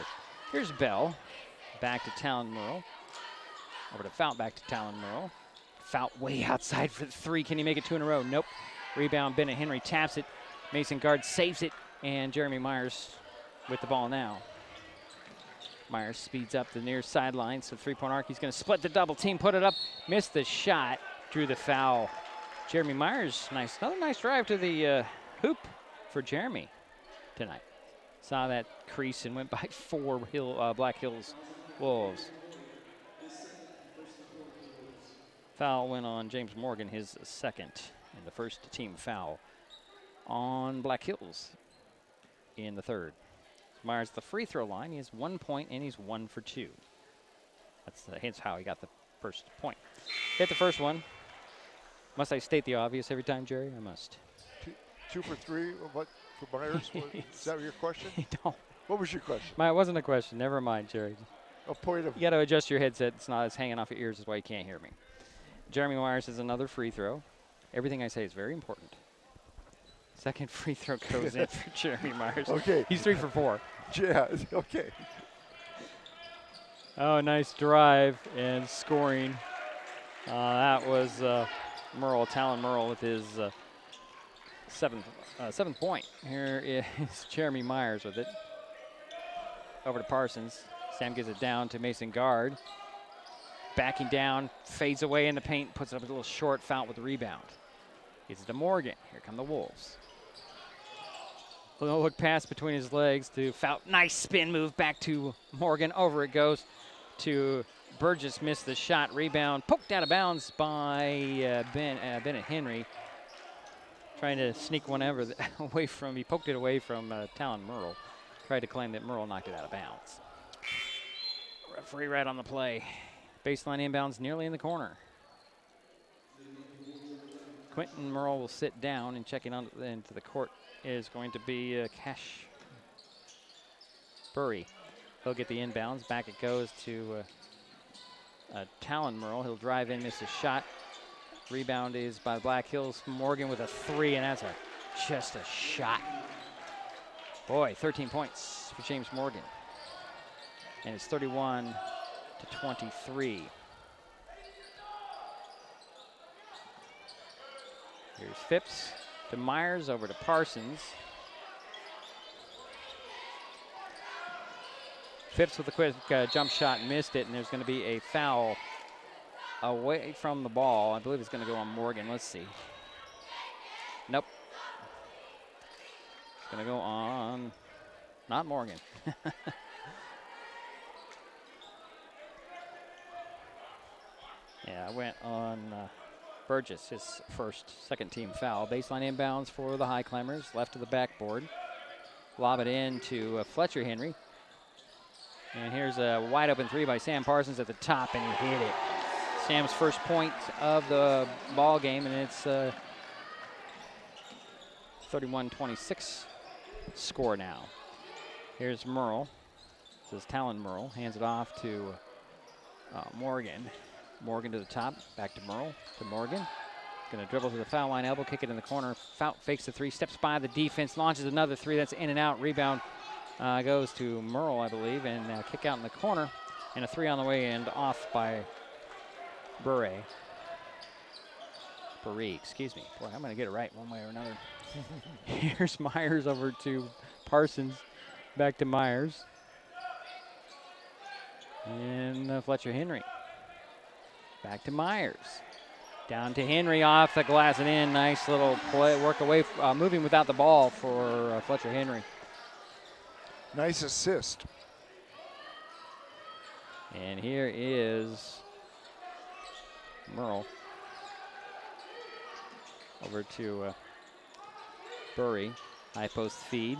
Here's Bell. Back to Talon Merle. Over to Fout, back to Talon Merle. Fout way outside for the three. Can he make it two in a row? Nope. Rebound, Bennett Henry taps it. Mason Guard saves it. And Jeremy Myers with the ball now. Myers speeds up the near sideline. So three-point arc. He's going to split the double team, put it up. Missed the shot. Drew the foul. Jeremy Myers, another nice drive to the hoop for Jeremy tonight. Saw that crease and went by four Black Hills Wolves. Foul went on James Morgan, his second, and the first team foul on Black Hills in the third. Myers the free throw line. He has 1 point and he's 1 for 2. That's hence how he got the first point. Hit the first one. Must I state the obvious every time, Jerry? I must. 2 for 3. What for Myers? Is that your question? No. What was your question? It wasn't a question. Never mind, Jerry. A point of. You got to adjust your headset. It's hanging off your ears. That's why you can't hear me. Jeremy Myers has another free throw. Everything I say is very important. Second free throw goes in for Jeremy Myers. Okay. He's 3 for 4. Yeah. Okay. Oh, nice drive and scoring. That was Talon Merle with his seventh point. Here is Jeremy Myers with it. Over to Parsons. Sam gives it down to Mason Guard. Backing down, fades away in the paint, puts it up a little short. Foul with the rebound. Gives it to Morgan. Here come the Wolves. Little look pass between his legs to Fout. Nice spin move back to Morgan. Over it goes to Burgess. Missed the shot. Rebound poked out of bounds by Bennett Henry. Trying to sneak one away from, he poked it away from Talon Merle. Tried to claim that Merle knocked it out of bounds. Referee right on the play. Baseline inbounds nearly in the corner. Quentin Merle will sit down, and checking on into the court is going to be Cash Burry. He'll get the inbounds. Back it goes to Talon Merle. He'll drive in, miss a shot. Rebound is by Black Hills. Morgan with a three, and that's just a shot. Boy, 13 points for James Morgan. And it's 31-23. Here's Phipps to Myers, over to Parsons. Phipps with a quick jump shot, missed it, and there's going to be a foul away from the ball. I believe it's going to go on Morgan. Let's see. Nope. It's going to go on, not Morgan. Yeah, I went on Burgess, his second team foul. Baseline inbounds for the Highclimbers, left to the backboard. Lob it in to Fletcher Henry. And here's a wide open three by Sam Parsons at the top, and he hit it. Sam's first point of the ball game, and it's 31-26 score now. Here's Merle. This is Talon Merle. Hands it off to Morgan. Morgan to the top. Back to Merle. To Morgan. Going to dribble to the foul line. Elbow kick it in the corner. Fakes the three. Steps by the defense. Launches another three. That's in and out. Rebound goes to Merle, I believe. And kick out in the corner. And a three on the way and off by Bure, excuse me. Boy, I'm going to get it right one way or another. Here's Myers over to Parsons. Back to Myers. And Fletcher Henry. Back to Myers. Down to Henry off the glass and in. Nice little play. Work away, moving without the ball for Fletcher Henry. Nice assist. And here is Merle over to Burry. High post feed.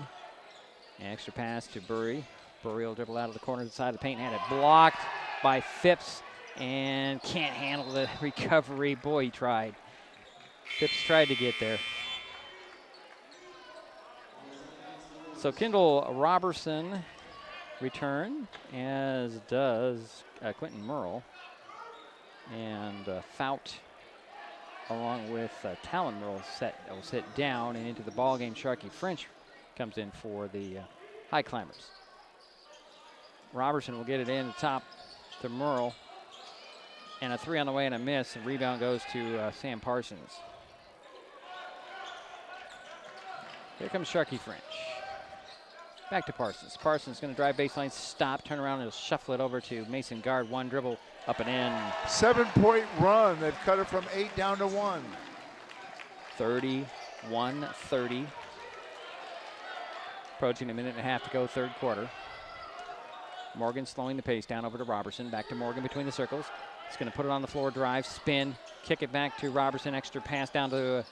An extra pass to Burry. Burry will dribble out of the corner to the side of the paint. Had it blocked by Phipps and can't handle the recovery. Boy, he tried. Phipps tried to get there. So Kendall Robertson return, as does Quentin Merle. And Fout, along with Talon Merle, will sit down and into the ball game. Sharky French comes in for the Highclimbers. Robertson will get it in the top to Merle. And a three on the way and a miss. And rebound goes to Sam Parsons. Here comes Sharky French. Back to Parsons. Parsons going to drive baseline, stop, turn around, and he'll shuffle it over to Mason Guard. One dribble up and in. 7-point run. They've cut it from 8 down to 1. 31-30. Approaching a minute and a half to go, third quarter. Morgan slowing the pace down over to Robertson. Back to Morgan between the circles. He's going to put it on the floor, drive, spin, kick it back to Robertson. Extra pass down to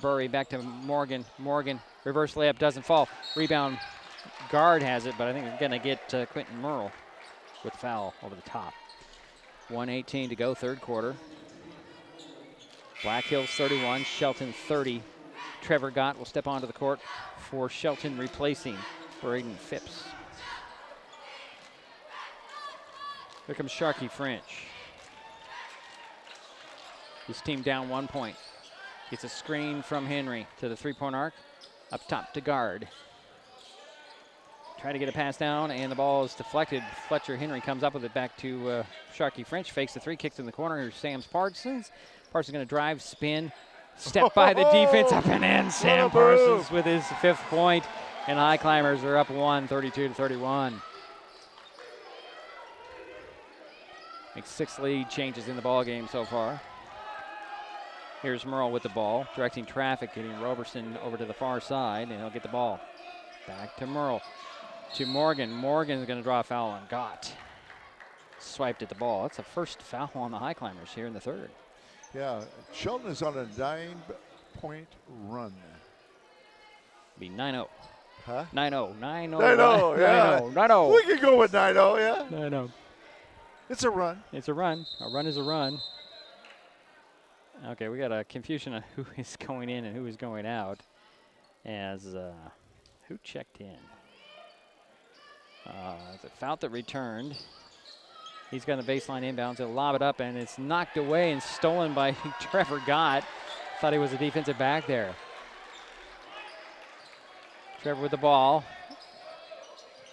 Burry. Back to Morgan. Morgan, reverse layup, doesn't fall. Rebound, Guard has it, but I think we're going to get Quentin Merle with foul over the top. 1:18 to go, third quarter. Black Hills 31, Shelton 30. Trevor Gott will step onto the court for Shelton, replacing Braden Phipps. Here comes Sharky French. His team down 1 point. Gets a screen from Henry to the three-point arc. Up top to Guard. Try to get a pass down, and the ball is deflected. Fletcher Henry comes up with it back to Sharky French. Fakes the three, kicks in the corner. Here's Sam Parsons. Parsons going to drive, spin, step by the defense, up and in. Sam Parsons with his 5th point, and Highclimbers are up 1, 32-31. Makes 6 lead changes in the ball game so far. Here's Merle with the ball, directing traffic, getting Robertson over to the far side, and he'll get the ball. Back to Merle. To Morgan. Morgan's going to draw a foul on Gott. Swiped at the ball. That's the first foul on the Highclimbers here in the third. Yeah, Shelton is on a 9-point run. Be 9-0. Huh? 9-0. 9-0. 9-0, yeah. 9-0. We can go with 9-0, yeah. 9-0. It's a run. It's a run. A run is a run. Okay, we got a confusion of who is going in and who is going out. As who checked in? It's a Fout that returned. He's got the baseline inbounds. He'll lob it up, and it's knocked away and stolen by Trevor Gott. Thought he was a defensive back there. Trevor with the ball.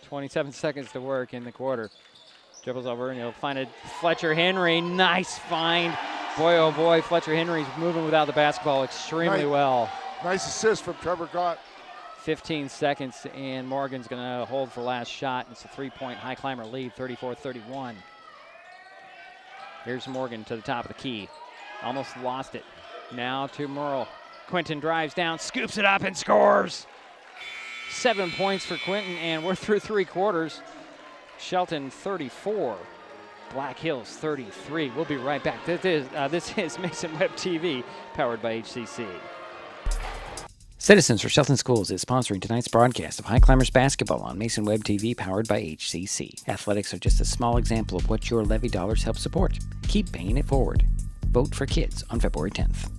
27 seconds to work in the quarter. Dribbles over, and he'll find it. Fletcher Henry, nice find. Boy, oh boy, Fletcher Henry's moving without the basketball extremely well. Nice assist from Trevor Gott. 15 seconds, and Morgan's going to hold for last shot. It's a 3-point Highclimber lead, 34-31. Here's Morgan to the top of the key. Almost lost it. Now to Merle. Quentin drives down, scoops it up, and scores. 7 points for Quentin, and we're through 3 quarters. Shelton 34, Black Hills 33. We'll be right back. This is Mason Web TV, powered by HCC. Citizens for Shelton Schools is sponsoring tonight's broadcast of Highclimbers basketball on Mason Web TV, powered by HCC. Athletics are just a small example of what your levy dollars help support. Keep paying it forward. Vote for kids on February 10th.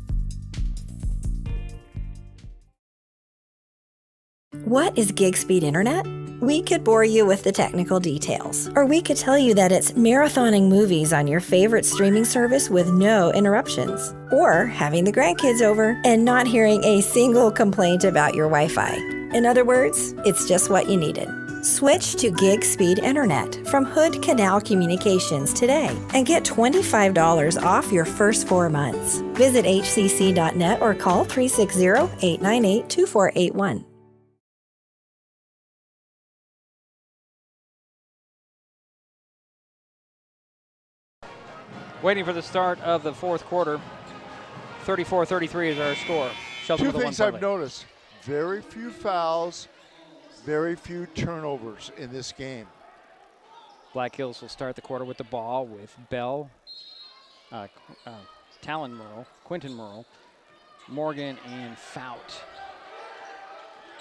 What is gig speed internet? We could bore you with the technical details, or we could tell you that it's marathoning movies on your favorite streaming service with no interruptions, or having the grandkids over and not hearing a single complaint about your Wi-Fi. In other words, it's just what you needed. Switch to gig speed internet from Hood Canal Communications today and get $25 off your first 4 months. Visit hcc.net or call 360-898-2481. Waiting for the start of the fourth quarter. 34-33 is our score. Shelton Two with a things 1-point I've lead. noticed. Very few fouls, very few turnovers in this game. Black Hills will start the quarter with the ball with Bell, Talon Merle, Quentin Merle, Morgan, and Fout.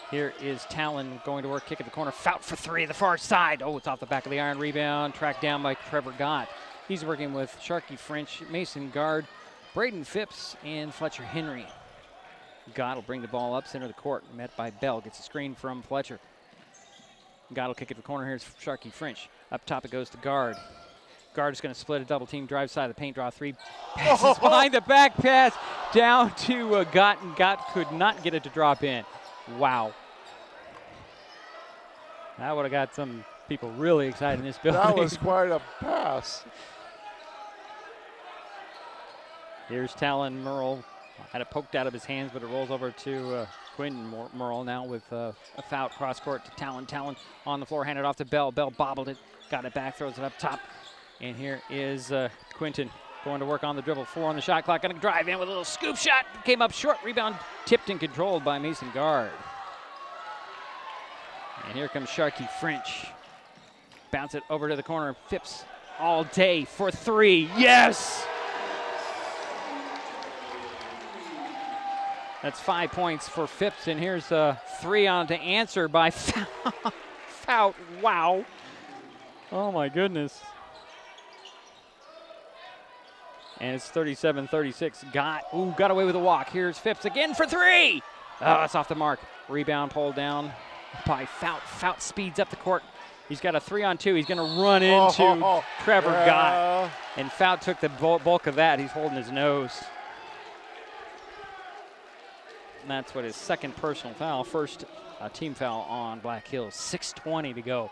Here is Talon going to work, kick at the corner. Fout for three, the far side. Oh, it's off the back of the iron. Rebound, tracked down by Trevor Gott. He's working with Sharky French, Mason Guard, Braden Phipps, and Fletcher Henry. Gott will bring the ball up center of the court, met by Bell. Gets a screen from Fletcher. Gott will kick it to the corner. Here's Sharky French. Up top it goes to Guard. Guard is going to split a double team, drive side of the paint, draw three. Passes behind the back pass down to Gott, and Gott could not get it to drop in. Wow. That would have got some people really excited in this building. That was quite a pass. Here's Talon Merle. Had it poked out of his hands, but it rolls over to Quentin Merle now with a foul cross court to Talon. Talon on the floor, handed off to Bell. Bell bobbled it, got it back, throws it up top. And here is Quentin going to work on the dribble. 4 on the shot clock, going to drive in with a little scoop shot. Came up short, rebound tipped and controlled by Mason Guard. And here comes Sharky French. Bounce it over to the corner. Phipps all day for three. Yes! That's 5 points for Phipps, and here's a 3 on to answer by Fout. Wow. Oh, my goodness. And it's 37-36. Got away with a walk. Here's Phipps again for 3. Oh, it's off the mark. Rebound pulled down by Fout. Fout speeds up the court. He's got a 3-on-2. He's going to run into Trevor Gott. And Fout took the bulk of that. He's holding his nose. And that's what his second personal foul. First team foul on Black Hills. 6:20 to go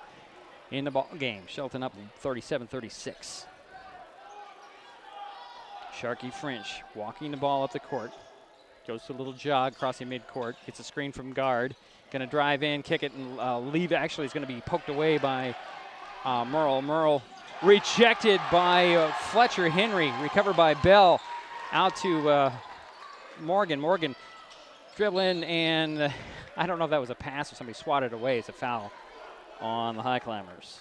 in the ball game. Shelton up 37-36. Sharky French walking the ball up the court. Goes to a little jog crossing midcourt. Gets a screen from Guard. Going to drive in, kick it, and leave. Actually, it's going to be poked away by Merle. Merle rejected by Fletcher Henry. Recovered by Bell. Out to Morgan. Morgan dribbling, and I don't know if that was a pass or somebody swatted away. It's a foul on the Highclimbers.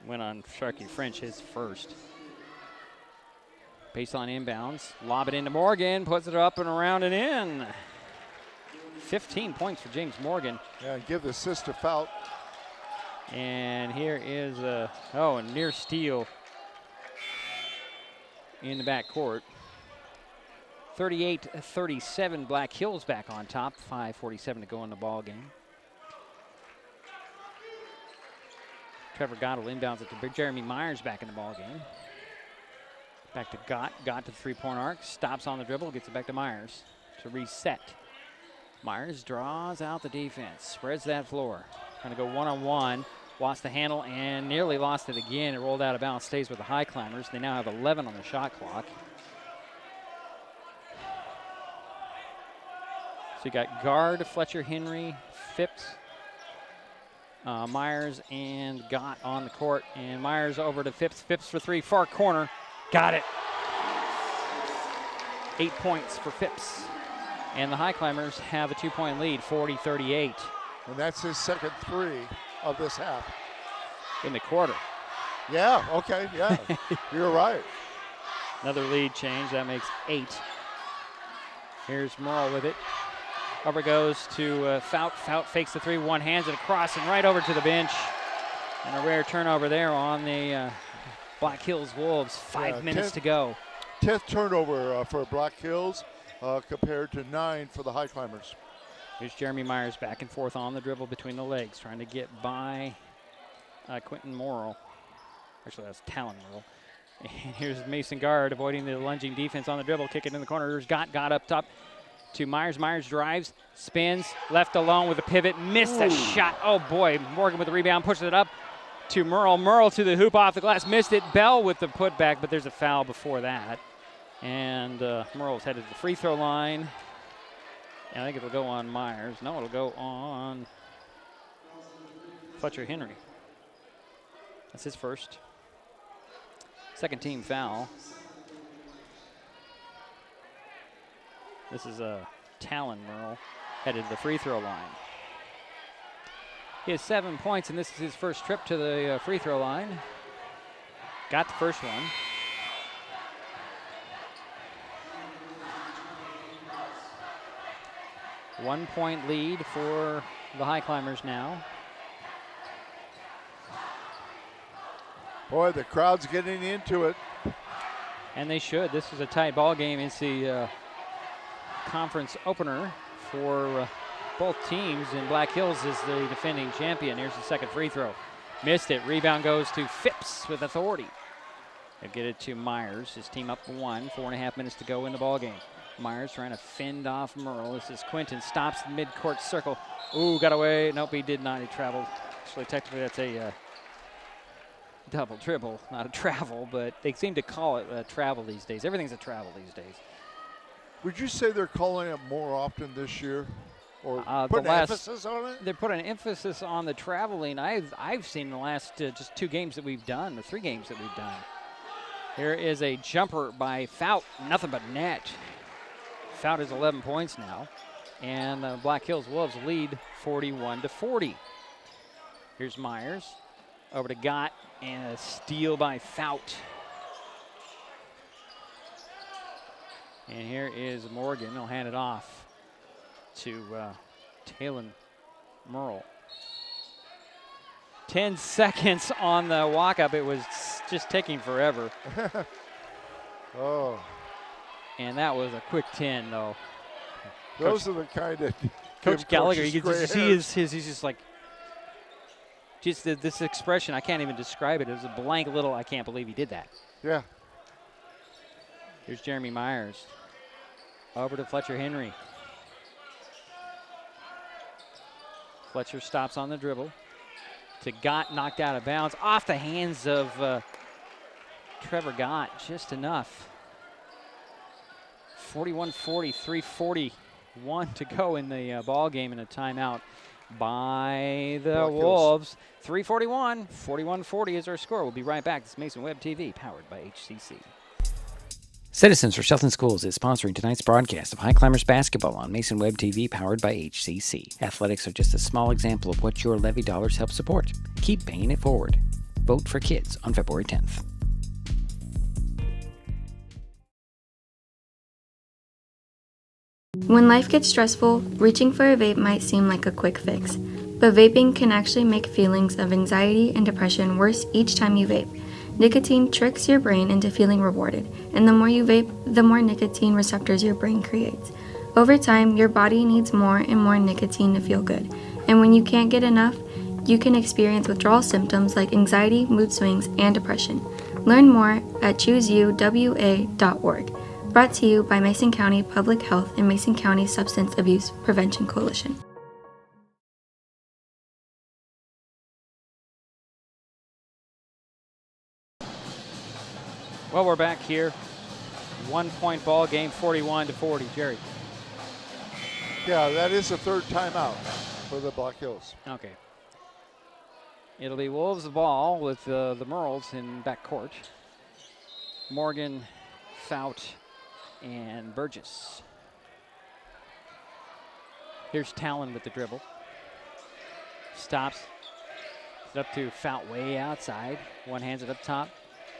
Went on Sharky French, his first. Baseline inbounds, lob it into Morgan, puts it up and around and in. 15 points for James Morgan. Yeah, give the assist to Fout. And here is a near steal in the backcourt. 38-37, Black Hills back on top. 5:47 to go in the ball game. Trevor Gott will inbounds it to Jeremy Myers back in the ball game. Back to Gott. Gott to the three-point arc. Stops on the dribble. Gets it back to Myers to reset. Myers draws out the defense. Spreads that floor. Trying to go one-on-one. Lost the handle and nearly lost it again. It rolled out of bounds. Stays with the Highclimbers. They now have 11 on the shot clock. So you got Guard, Fletcher Henry, Phipps, Myers, and Gott on the court. And Myers over to Phipps. Phipps for 3, far corner. Got it. 8 points for Phipps. And the Highclimbers have a 2-point lead, 40-38. And that's his second 3 of this half. In the quarter. Yeah, okay, yeah. You're right. Another lead change. That makes 8 Here's Merle with it. Over goes to Fout. Fout fakes the three, one hands it across and right over to the bench. And a rare turnover there on the Black Hills Wolves. 5 minutes to go. 10th turnover for Black Hills compared to 9 for the Highclimbers. Here's Jeremy Myers back and forth on the dribble between the legs, trying to get by Quentin Morrill. Actually, that's Talon Morrill. And here's Mason Guard avoiding the lunging defense on the dribble, kick it in the corner. Here's Got up top to Myers. Myers drives, spins, left alone with a pivot, missed a shot. Oh boy, Morgan with the rebound, pushes it up to Merle. Merle to the hoop off the glass, missed it. Bell with the putback, but there's a foul before that. And Merle's headed to the free throw line. And I think it'll go on Myers. No, it'll go on Fletcher Henry. That's his first. Second team foul. This is Talon Merle headed to the free throw line. He has 7 points, and this is his first trip to the free throw line. Got the first one. One-point lead for the Highclimbers now. Boy, the crowd's getting into it. And they should. This is a tight ball game. It's the conference opener for both teams, and Black Hills is the defending champion. Here's the second free throw. Missed it. Rebound goes to Phipps with authority. They get it to Myers. His team up 1. 4.5 minutes to go in the ball game. Myers trying to fend off Merle. This is Quinton. Stops the midcourt circle. Ooh, got away. Nope, he did not. He traveled. Actually, technically, that's a double dribble, not a travel, but they seem to call it a travel these days. Everything's a travel these days. Would you say they're calling it more often this year? Or putting emphasis on it? They're putting an emphasis on the traveling. I've seen the last just 2 games that we've done, or 3 games that we've done. Here is a jumper by Fout. Nothing but net. Fout has 11 points now. And the Black Hills Wolves lead 41-40. Here's Myers. Over to Gott, and a steal by Fout. And here is Morgan. He'll hand it off to Talon Merle. 10 seconds on the walk-up. It was just taking forever. Oh. And that was a quick 10, though. Those are the kind of Coach Gallagher, you can just see he's just like, just this expression, I can't even describe it. It was a blank little, I can't believe he did that. Yeah. Here's Jeremy Myers. Over to Fletcher Henry. Fletcher stops on the dribble. To Gott, knocked out of bounds. Off the hands of Trevor Gott, just enough. 41-40, 3:41 to go in the ball game, and a timeout by the Wolves. 3:41, 41-40 is our score. We'll be right back. This is Mason Web TV, powered by HCC. Citizens for Shelton Schools is sponsoring tonight's broadcast of Highclimbers basketball on Mason Web TV, powered by HCC. Athletics are just a small example of what your levy dollars help support. Keep paying it forward. Vote for kids on February 10th. When life gets stressful, reaching for a vape might seem like a quick fix. But vaping can actually make feelings of anxiety and depression worse each time you vape. Nicotine tricks your brain into feeling rewarded, and the more you vape, the more nicotine receptors your brain creates. Over time, your body needs more and more nicotine to feel good, and when you can't get enough, you can experience withdrawal symptoms like anxiety, mood swings, and depression. Learn more at chooseyouwa.org. Brought to you by Mason County Public Health and Mason County Substance Abuse Prevention Coalition. Well, we're back here. 1-point ball game, 41-40. Jerry. Yeah, that is the third timeout for the Black Hills. Okay. It'll be Wolves the ball with the Merles in backcourt. Morgan, Fout, and Burgess. Here's Talon with the dribble. Stops. It's up to Fout way outside. One hands it up top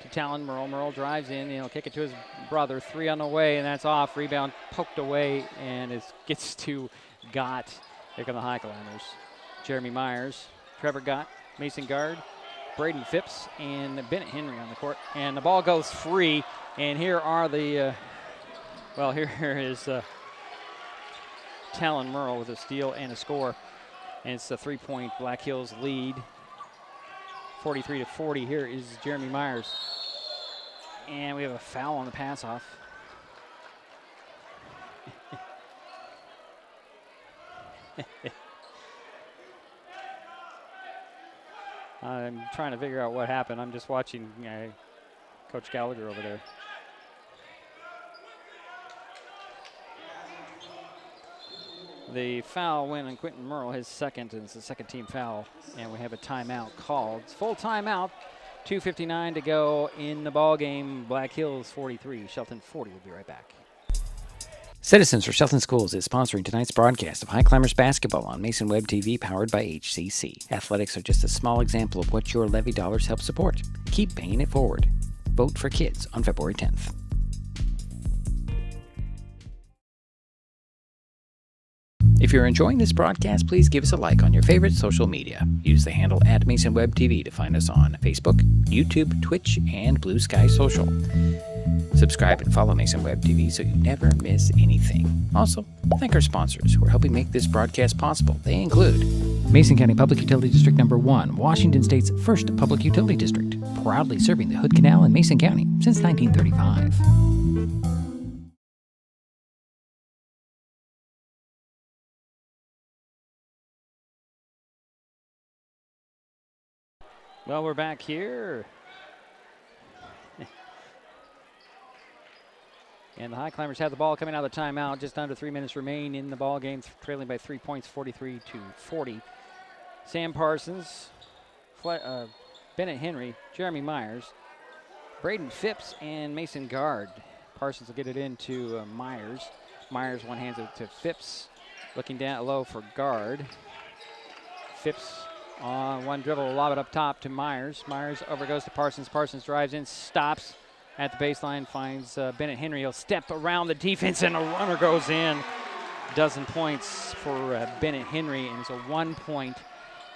to Talon Merle. Merle drives in. He'll kick it to his brother. 3 on the way, and that's off. Rebound poked away, and it gets to Gott. Here come the Highclimbers. Jeremy Myers, Trevor Gott, Mason Guard, Braden Phipps, and Bennett Henry on the court. And the ball goes free, and here are the, here is Talon Merle with a steal and a score. And it's a 3-point Black Hills lead, 43-40. Here is Jeremy Myers. And we have a foul on the pass off. I'm trying to figure out what happened. I'm just watching Coach Gallagher over there. The foul went on Quentin Merle, his second, and it's the second team foul. And we have a timeout called. It's full timeout. 2:59 to go in the ball game. Black Hills 43, Shelton 40. We'll be right back. Citizens for Shelton Schools is sponsoring tonight's broadcast of Highclimbers basketball on Mason Web TV, powered by HCC. Athletics are just a small example of what your levy dollars help support. Keep paying it forward. Vote for kids on February 10th. If you're enjoying this broadcast, please give us a like on your favorite social media. Use the handle @MasonWebTV to find us on Facebook, YouTube, Twitch, and Blue Sky Social. Subscribe and follow Mason Web TV so you never miss anything. Also, thank our sponsors who are helping make this broadcast possible. They include Mason County Public Utility District Number 1, Washington State's first public utility district, proudly serving the Hood Canal in Mason County since 1935. Well, we're back here. And the Highclimbers have the ball coming out of the timeout. Just under 3 minutes remain in the ball game, trailing by 3 points, 43-40. Sam Parsons, Bennett Henry, Jeremy Myers, Braden Phipps, and Mason Guard. Parsons will get it into Myers. Myers one-hands it to Phipps, looking down low for Guard. Phipps on one dribble, will lob it up top to Myers. Myers over goes to Parsons. Parsons drives in, stops at the baseline, finds Bennett Henry. He'll step around the defense, and a runner goes in. Dozen points for Bennett Henry, and it's a 1-point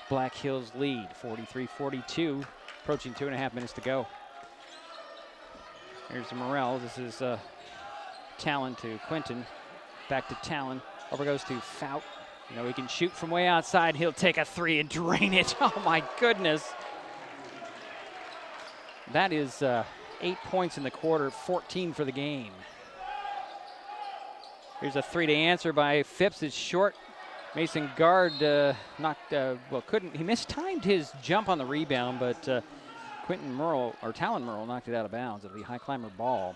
Black Hills lead, 43-42, approaching 2.5 minutes to go. Here's Morrell. This is Talon to Quinton. Back to Talon. Over goes to Fout. You know, he can shoot from way outside. He'll take a 3 and drain it. Oh, my goodness. That is 8 points in the quarter, 14 for the game. Here's a 3 to answer by Phipps. It's short. Mason Guard he mistimed his jump on the rebound, but Talon Merle knocked it out of bounds. It'll be Highclimber ball.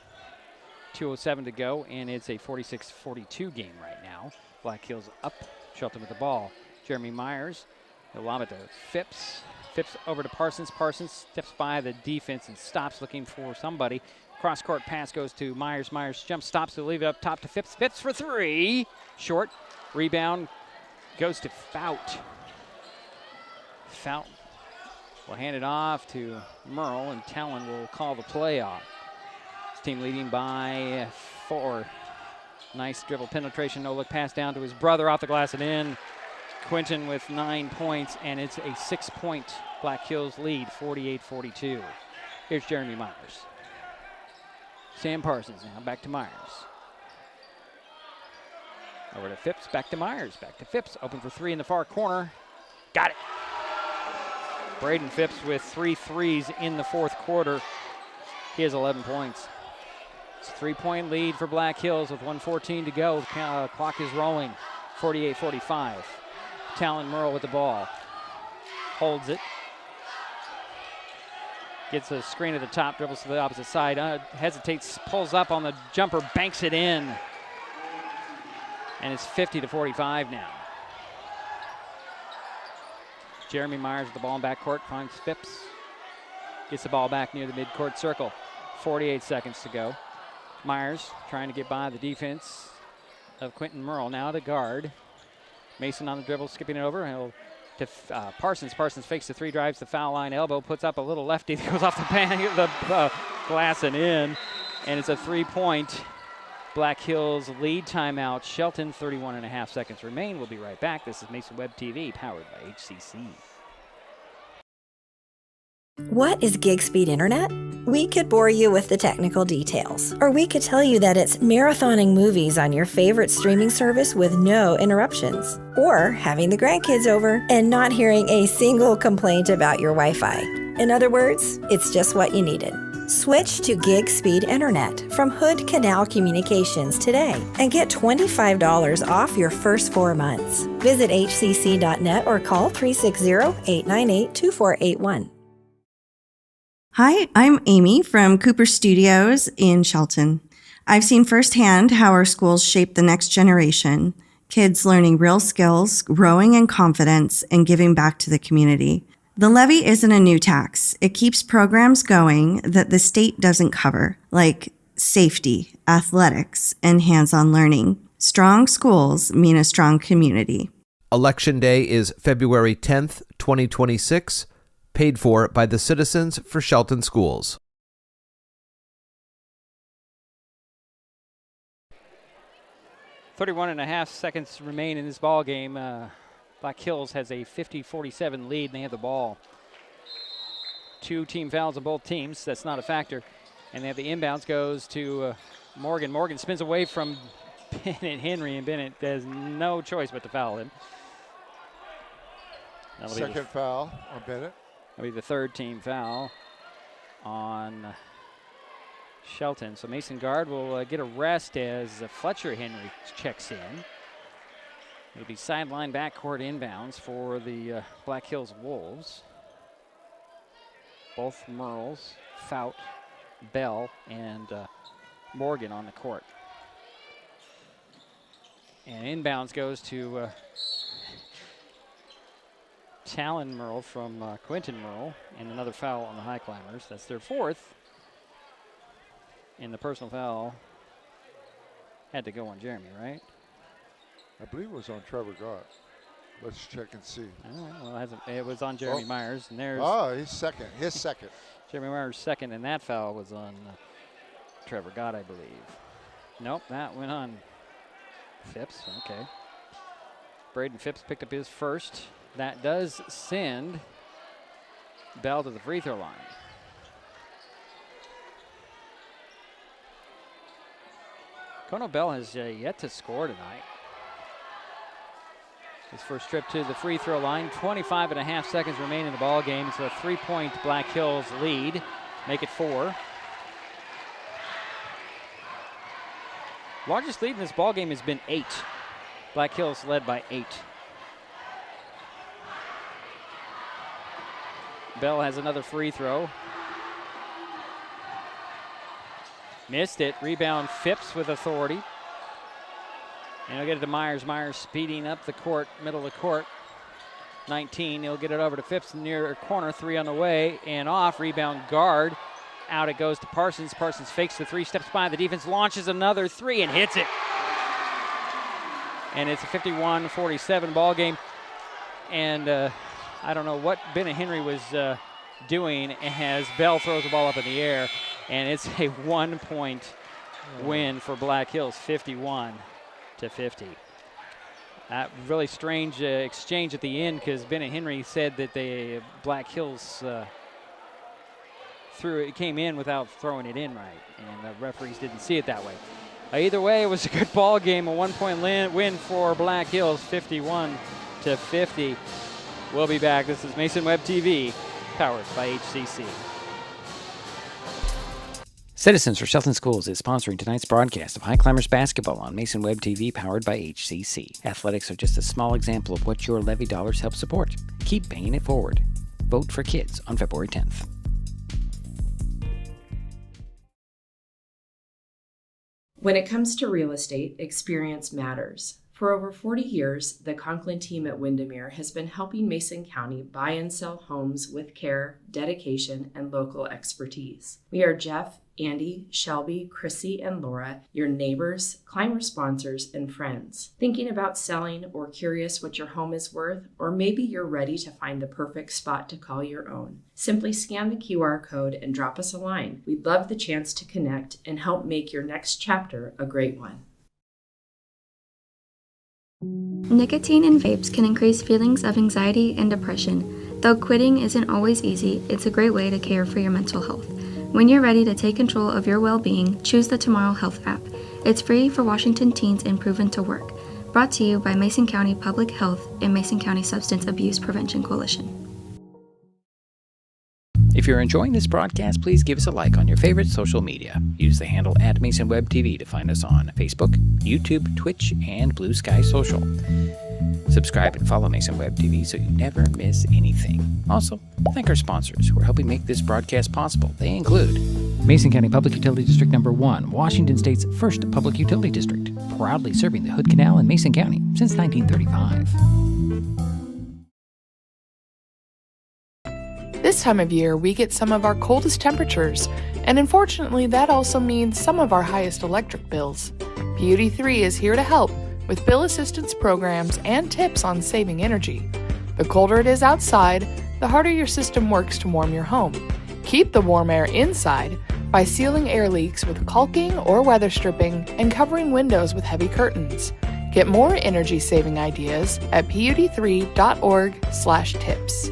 2:07 to go, and it's a 46-42 game right now. Black Hills up. Shelton with the ball. Jeremy Myers. He'll lob it to Phipps. Phipps over to Parsons. Parsons steps by the defense and stops, looking for somebody. Cross-court pass goes to Myers. Myers jump stops to leave it up top to Phipps. Phipps for 3. Short. Rebound goes to Fout. Fout will hand it off to Merle, and Talon will call the play off. His team leading by 4. Nice dribble penetration, no-look pass down to his brother, off the glass and in. Quinton with 9 points, and it's a 6-point Black Hills lead, 48-42. Here's Jeremy Myers. Sam Parsons now, back to Myers. Over to Phipps, back to Myers, back to Phipps. Open for 3 in the far corner. Got it. Braden Phipps with 3 threes in the fourth quarter. He has 11 points. It's a 3-point lead for Black Hills with 1:14 to go. Clock is rolling, 48-45. Talon Merle with the ball. Holds it. Gets a screen at the top, dribbles to the opposite side, hesitates, pulls up on the jumper, banks it in. And it's 50-45 now. Jeremy Myers with the ball in backcourt, finds Phipps. Gets the ball back near the midcourt circle. 48 seconds to go. Myers trying to get by the defense of Quentin Merle. Now to Guard. Mason on the dribble, skipping it over. He'll to Parsons. Parsons fakes the three, drives the foul line, elbow, puts up a little lefty that goes off the glass and in, and it's a 3-point Black Hills lead. Timeout. Shelton, 31.5 seconds remain. We'll be right back. This is Mason Web TV, powered by HCC. What is gig speed internet? We could bore you with the technical details, or we could tell you that it's marathoning movies on your favorite streaming service with no interruptions, or having the grandkids over and not hearing a single complaint about your Wi-Fi. In other words, it's just what you needed. Switch to gig speed internet from Hood Canal Communications today and get $25 off your first 4 months. Visit hcc.net or call 360-898-2481. Hi, I'm Amy from Cooper Studios in Shelton. I've seen firsthand how our schools shape the next generation, kids learning real skills, growing in confidence, and giving back to the community. The levy isn't a new tax. It keeps programs going that the state doesn't cover, like safety, athletics, and hands-on learning. Strong schools mean a strong community. Election Day is February 10th, 2026. Paid for by the Citizens for Shelton Schools. .31.5 seconds remain in this ball game. Black Hills has a 50-47 lead, and they have the ball. 2 team fouls on both teams. That's not a factor. And they have the inbounds goes to Morgan. Morgan spins away from Bennett Henry, and Bennett has no choice but to foul him. Second foul on Bennett. That'll be the third team foul on Shelton. So Mason Guard will get a rest as Fletcher Henry checks in. It'll be sideline backcourt inbounds for the Black Hills Wolves. Both Merles, Fout, Bell, and Morgan on the court. And inbounds goes to Talon Merle from Quentin Merle, and another foul on the Highclimbers. That's their fourth. And the personal foul had to go on Jeremy, right? I believe it was on Trevor Gott. Let's check and see. Well, it was on Jeremy Myers, and there's... Oh, he's second. His second. Jeremy Myers' second, and that foul was on Trevor Gott, I believe. Nope, that went on Phipps. Okay. Braden Phipps picked up his first. That does send Bell to the free throw line. Kono Bell has yet to score tonight. His first trip to the free throw line. 25.5 seconds remain in the ball game. It's a 3-point Black Hills lead. Make it 4. Largest lead in this ball game has been 8. Black Hills led by 8. Bell has another free throw. Missed it. Rebound Phipps with authority. And he'll get it to Myers. Myers speeding up the court, middle of the court. 19. He'll get it over to Phipps near corner. 3 on the way and off. Rebound Guard. Out it goes to Parsons. Parsons fakes the 3, steps by the defense, launches another 3 and hits it. And it's a 51-47 ball game. And I don't know what Bennett Henry was doing as Bell throws the ball up in the air, and it's a 1-point win for Black Hills, 51-50. That really strange exchange at the end, because Bennett Henry said that the Black Hills came in without throwing it in right, and the referees didn't see it that way. Either way, it was a good ball game, a 1-point win for Black Hills, 51-50. We'll be back. This is Mason Web TV, powered by HCC. Citizens for Shelton Schools is sponsoring tonight's broadcast of Highclimbers basketball on Mason Web TV, powered by HCC. Athletics are just a small example of what your levy dollars help support. Keep paying it forward. Vote for kids on February 10th. When it comes to real estate, experience matters. For over 40 years, the Conklin team at Windermere has been helping Mason County buy and sell homes with care, dedication, and local expertise. We are Jeff, Andy, Shelby, Chrissy, and Laura, your neighbors, climber sponsors, and friends. Thinking about selling or curious what your home is worth, or maybe you're ready to find the perfect spot to call your own. Simply scan the QR code and drop us a line. We'd love the chance to connect and help make your next chapter a great one. Nicotine in vapes can increase feelings of anxiety and depression. Though quitting isn't always easy, it's a great way to care for your mental health. When you're ready to take control of your well-being, choose the Tomorrow Health app. It's free for Washington teens and proven to work. Brought to you by Mason County Public Health and Mason County Substance Abuse Prevention Coalition. If you're enjoying this broadcast, please give us a like on your favorite social media. Use the handle @MasonWebTV to find us on Facebook, YouTube, Twitch, and Blue Sky Social. Subscribe and follow Mason Web TV so you never miss anything. Also, thank our sponsors who are helping make this broadcast possible. They include Mason County Public Utility District Number 1, Washington State's first public utility district, proudly serving the Hood Canal in Mason County since 1935. This time of year, we get some of our coldest temperatures, and unfortunately, that also means some of our highest electric bills. Beauty 3 is here to help with bill assistance programs and tips on saving energy. The colder it is outside, the harder your system works to warm your home. Keep the warm air inside by sealing air leaks with caulking or weather stripping and covering windows with heavy curtains. Get more energy-saving ideas at pud3.org/tips.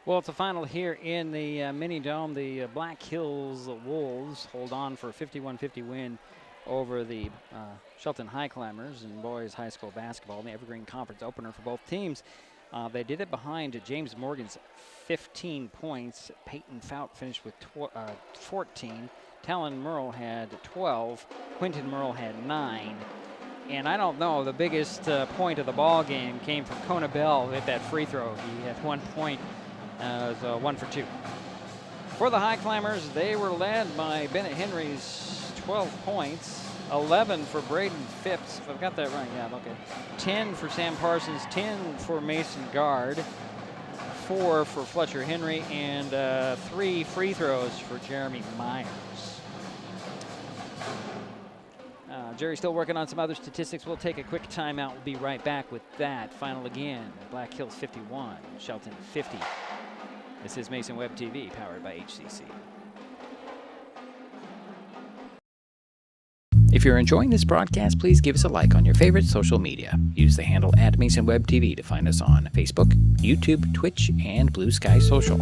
Well, it's a final here in the mini dome. The Black Hills Wolves hold on for a 51-50 win over the Shelton Highclimbers in boys high school basketball in the Evergreen Conference opener for both teams. They did it behind James Morgan's 15 points. Peyton Fout finished with 14. Talon Merle had 12. Quinton Merle had 9. And I don't know, the biggest point of the ball game came from Kona Bell at that free throw. He had 1 point. It was 1 for 2. For the Highclimbers, they were led by Bennett Henry's 12 points, 11 for Braden Phipps, if I've got that right, yeah, okay. 10 for Sam Parsons, 10 for Mason Guard, 4 for Fletcher Henry, and 3 free throws for Jeremy Myers. Jerry's still working on some other statistics. We'll take a quick timeout. We'll be right back with that. Final again, Black Hills 51, Shelton 50. This is Mason Web TV, powered by HCC. If you're enjoying this broadcast, please give us a like on your favorite social media. Use the handle @MasonWebTV to find us on Facebook, YouTube, Twitch, and Blue Sky Social.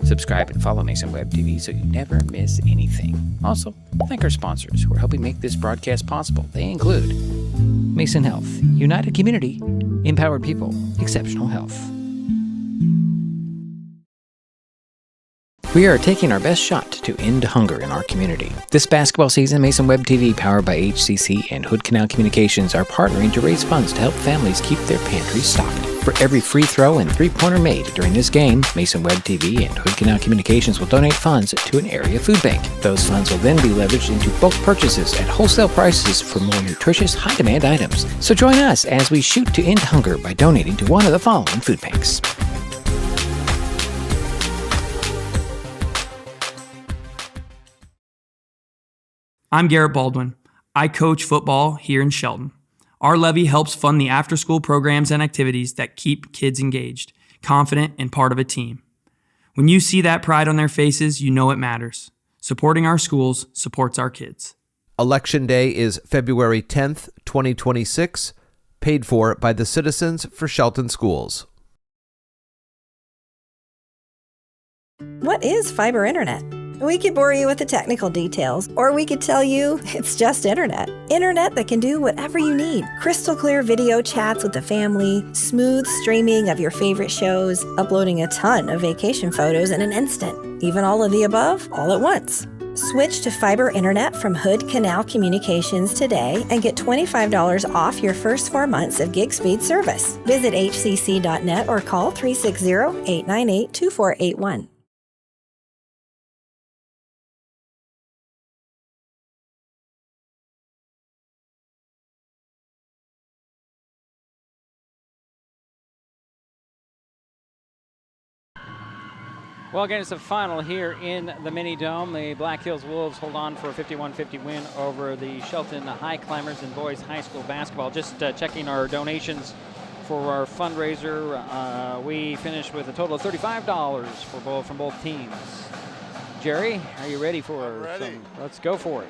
Subscribe and follow Mason Web TV so you never miss anything. Also, thank our sponsors who are helping make this broadcast possible. They include Mason Health, United Community, Empowered People, Exceptional Health. We are taking our best shot to end hunger in our community. This basketball season, Mason Web TV, powered by HCC and Hood Canal Communications, are partnering to raise funds to help families keep their pantries stocked. For every free throw and three-pointer made during this game, Mason Web TV and Hood Canal Communications will donate funds to an area food bank. Those funds will then be leveraged into bulk purchases at wholesale prices for more nutritious, high-demand items. So join us as we shoot to end hunger by donating to one of the following food banks. I'm Garrett Baldwin. I coach football here in Shelton. Our levy helps fund the after-school programs and activities that keep kids engaged, confident, and part of a team. When you see that pride on their faces, you know it matters. Supporting our schools supports our kids. Election Day is February 10th, 2026, paid for by the Citizens for Shelton Schools. What is fiber internet? We could bore you with the technical details, or we could tell you it's just internet. Internet that can do whatever you need. Crystal clear video chats with the family, smooth streaming of your favorite shows, uploading a ton of vacation photos in an instant. Even all of the above, all at once. Switch to fiber internet from Hood Canal Communications today and get $25 off your first 4 months of gig speed service. Visit hcc.net or call 360-898-2481. Well, again, it's the final here in the Mini Dome. The Black Hills Wolves hold on for a 51-50 win over the Shelton Highclimbers in boys high school basketball. Just checking our donations for our fundraiser. We finished with a total of $35 from both teams. Jerry, are you ready for some? Let's go for it.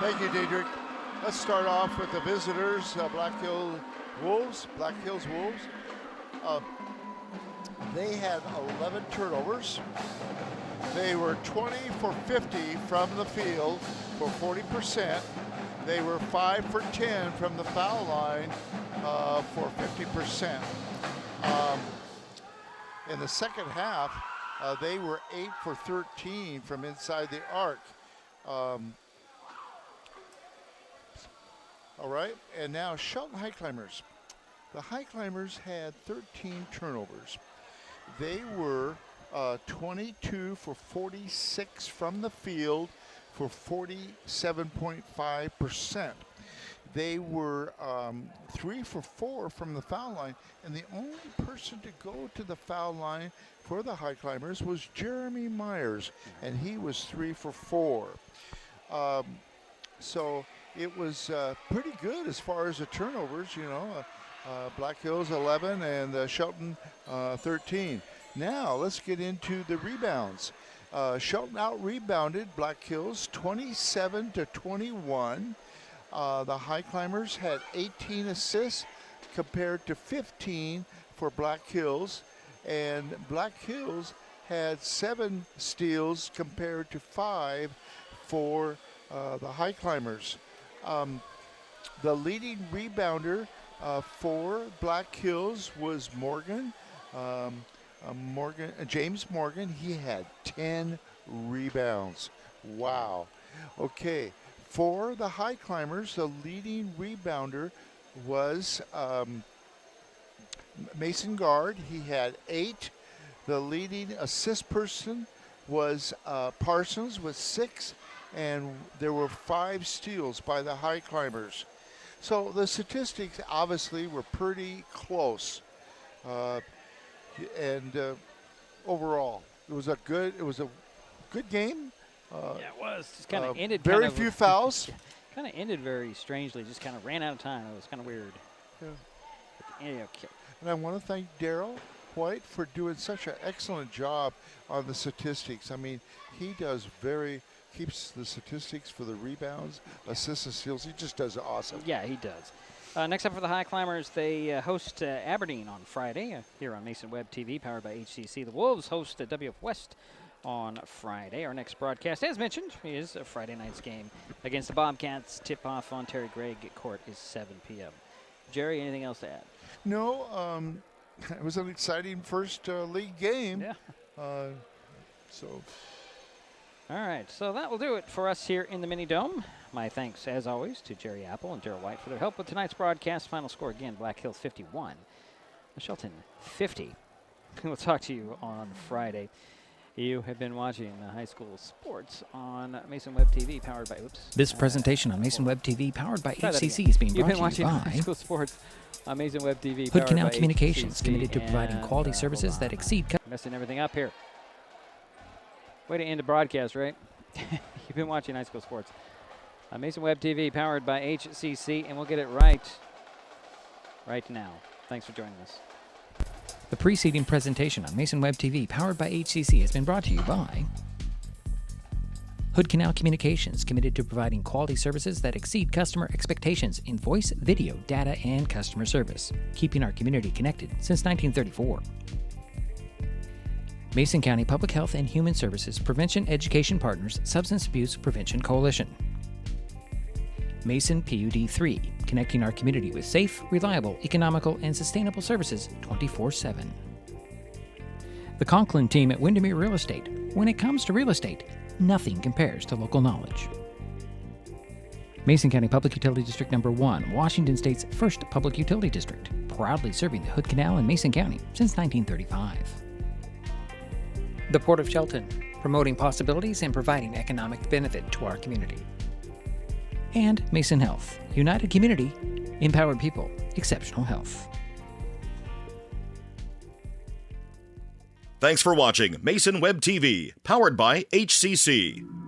Thank you, Diedrich. Let's start off with the visitors, Black Hills Wolves. They had 11 turnovers. They were 20 for 50 from the field for 40%. They were 5 for 10 from the foul line for 50%. In the second half, they were 8 for 13 from inside the arc. All right, and now Shelton Highclimbers. The Highclimbers had 13 turnovers. They were 22 for 46 from the field for 47.5%. They were 3 for 4 from the foul line, and the only person to go to the foul line for the Highclimbers was Jeremy Myers, and he was 3 for 4. So it was pretty good as far as the turnovers, you know. Black Hills 11 and Shelton 13. Now let's get into the rebounds. Shelton out-rebounded Black Hills 27-21. The Highclimbers had 18 assists compared to 15 for Black Hills, and Black Hills had 7 steals compared to 5 for the Highclimbers. The leading rebounder for Black Hills was James Morgan. He had 10 rebounds. Wow. Okay. For the Highclimbers, the leading rebounder was Mason Guard. He had 8. The leading assist person was Parsons with 6, and there were 5 steals by the Highclimbers. So the statistics obviously were pretty close, and overall it was a good game. Yeah, it was. Just kind of ended. Very few fouls. Kind of ended very strangely. Just kind of ran out of time. It was kind of weird. Yeah. And I want to thank Daryl White for doing such an excellent job on the statistics. I mean, he keeps the statistics for the rebounds, assists, and steals. He just does awesome. Yeah, he does. Next up for the Highclimbers, they host Aberdeen on Friday here on Mason Web TV, powered by HCC. The Wolves host WF West on Friday. Our next broadcast, as mentioned, is a Friday night's game against the Bobcats. Tip-off on Terry Gregg Court is 7 p.m. Jerry, anything else to add? No, it was an exciting first league game. Yeah. All right, so that will do it for us here in the Mini Dome. My thanks, as always, to Jerry Apple and Daryl White for their help with tonight's broadcast. Final score again, Black Hills 51, Shelton 50. We'll talk to you on Friday. You have been watching high school sports on Mason Web TV, powered by This presentation on Mason Web TV, powered by HCC, is being brought to you by high school sports on Mason Web TV. Hood Canal Communications, committed to providing quality services that exceed. Messing everything up here. Way to end the broadcast, right? You've been watching high school sports on Mason Web TV, powered by HCC, and we'll get it right now. Thanks for joining us. The preceding presentation on Mason Web TV, powered by HCC, has been brought to you by Hood Canal Communications, committed to providing quality services that exceed customer expectations in voice, video, data, and customer service, keeping our community connected since 1934. Mason County Public Health and Human Services Prevention Education Partners Substance Abuse Prevention Coalition. Mason PUD 3, connecting our community with safe, reliable, economical, and sustainable services 24/7. The Conklin team at Windermere Real Estate. When it comes to real estate, nothing compares to local knowledge. Mason County Public Utility District Number 1, Washington State's first public utility district, proudly serving the Hood Canal in Mason County since 1935. The Port of Shelton, promoting possibilities and providing economic benefit to our community. And Mason Health, united community, empowered people, exceptional health. Thanks for watching Mason Web TV, powered by HCC.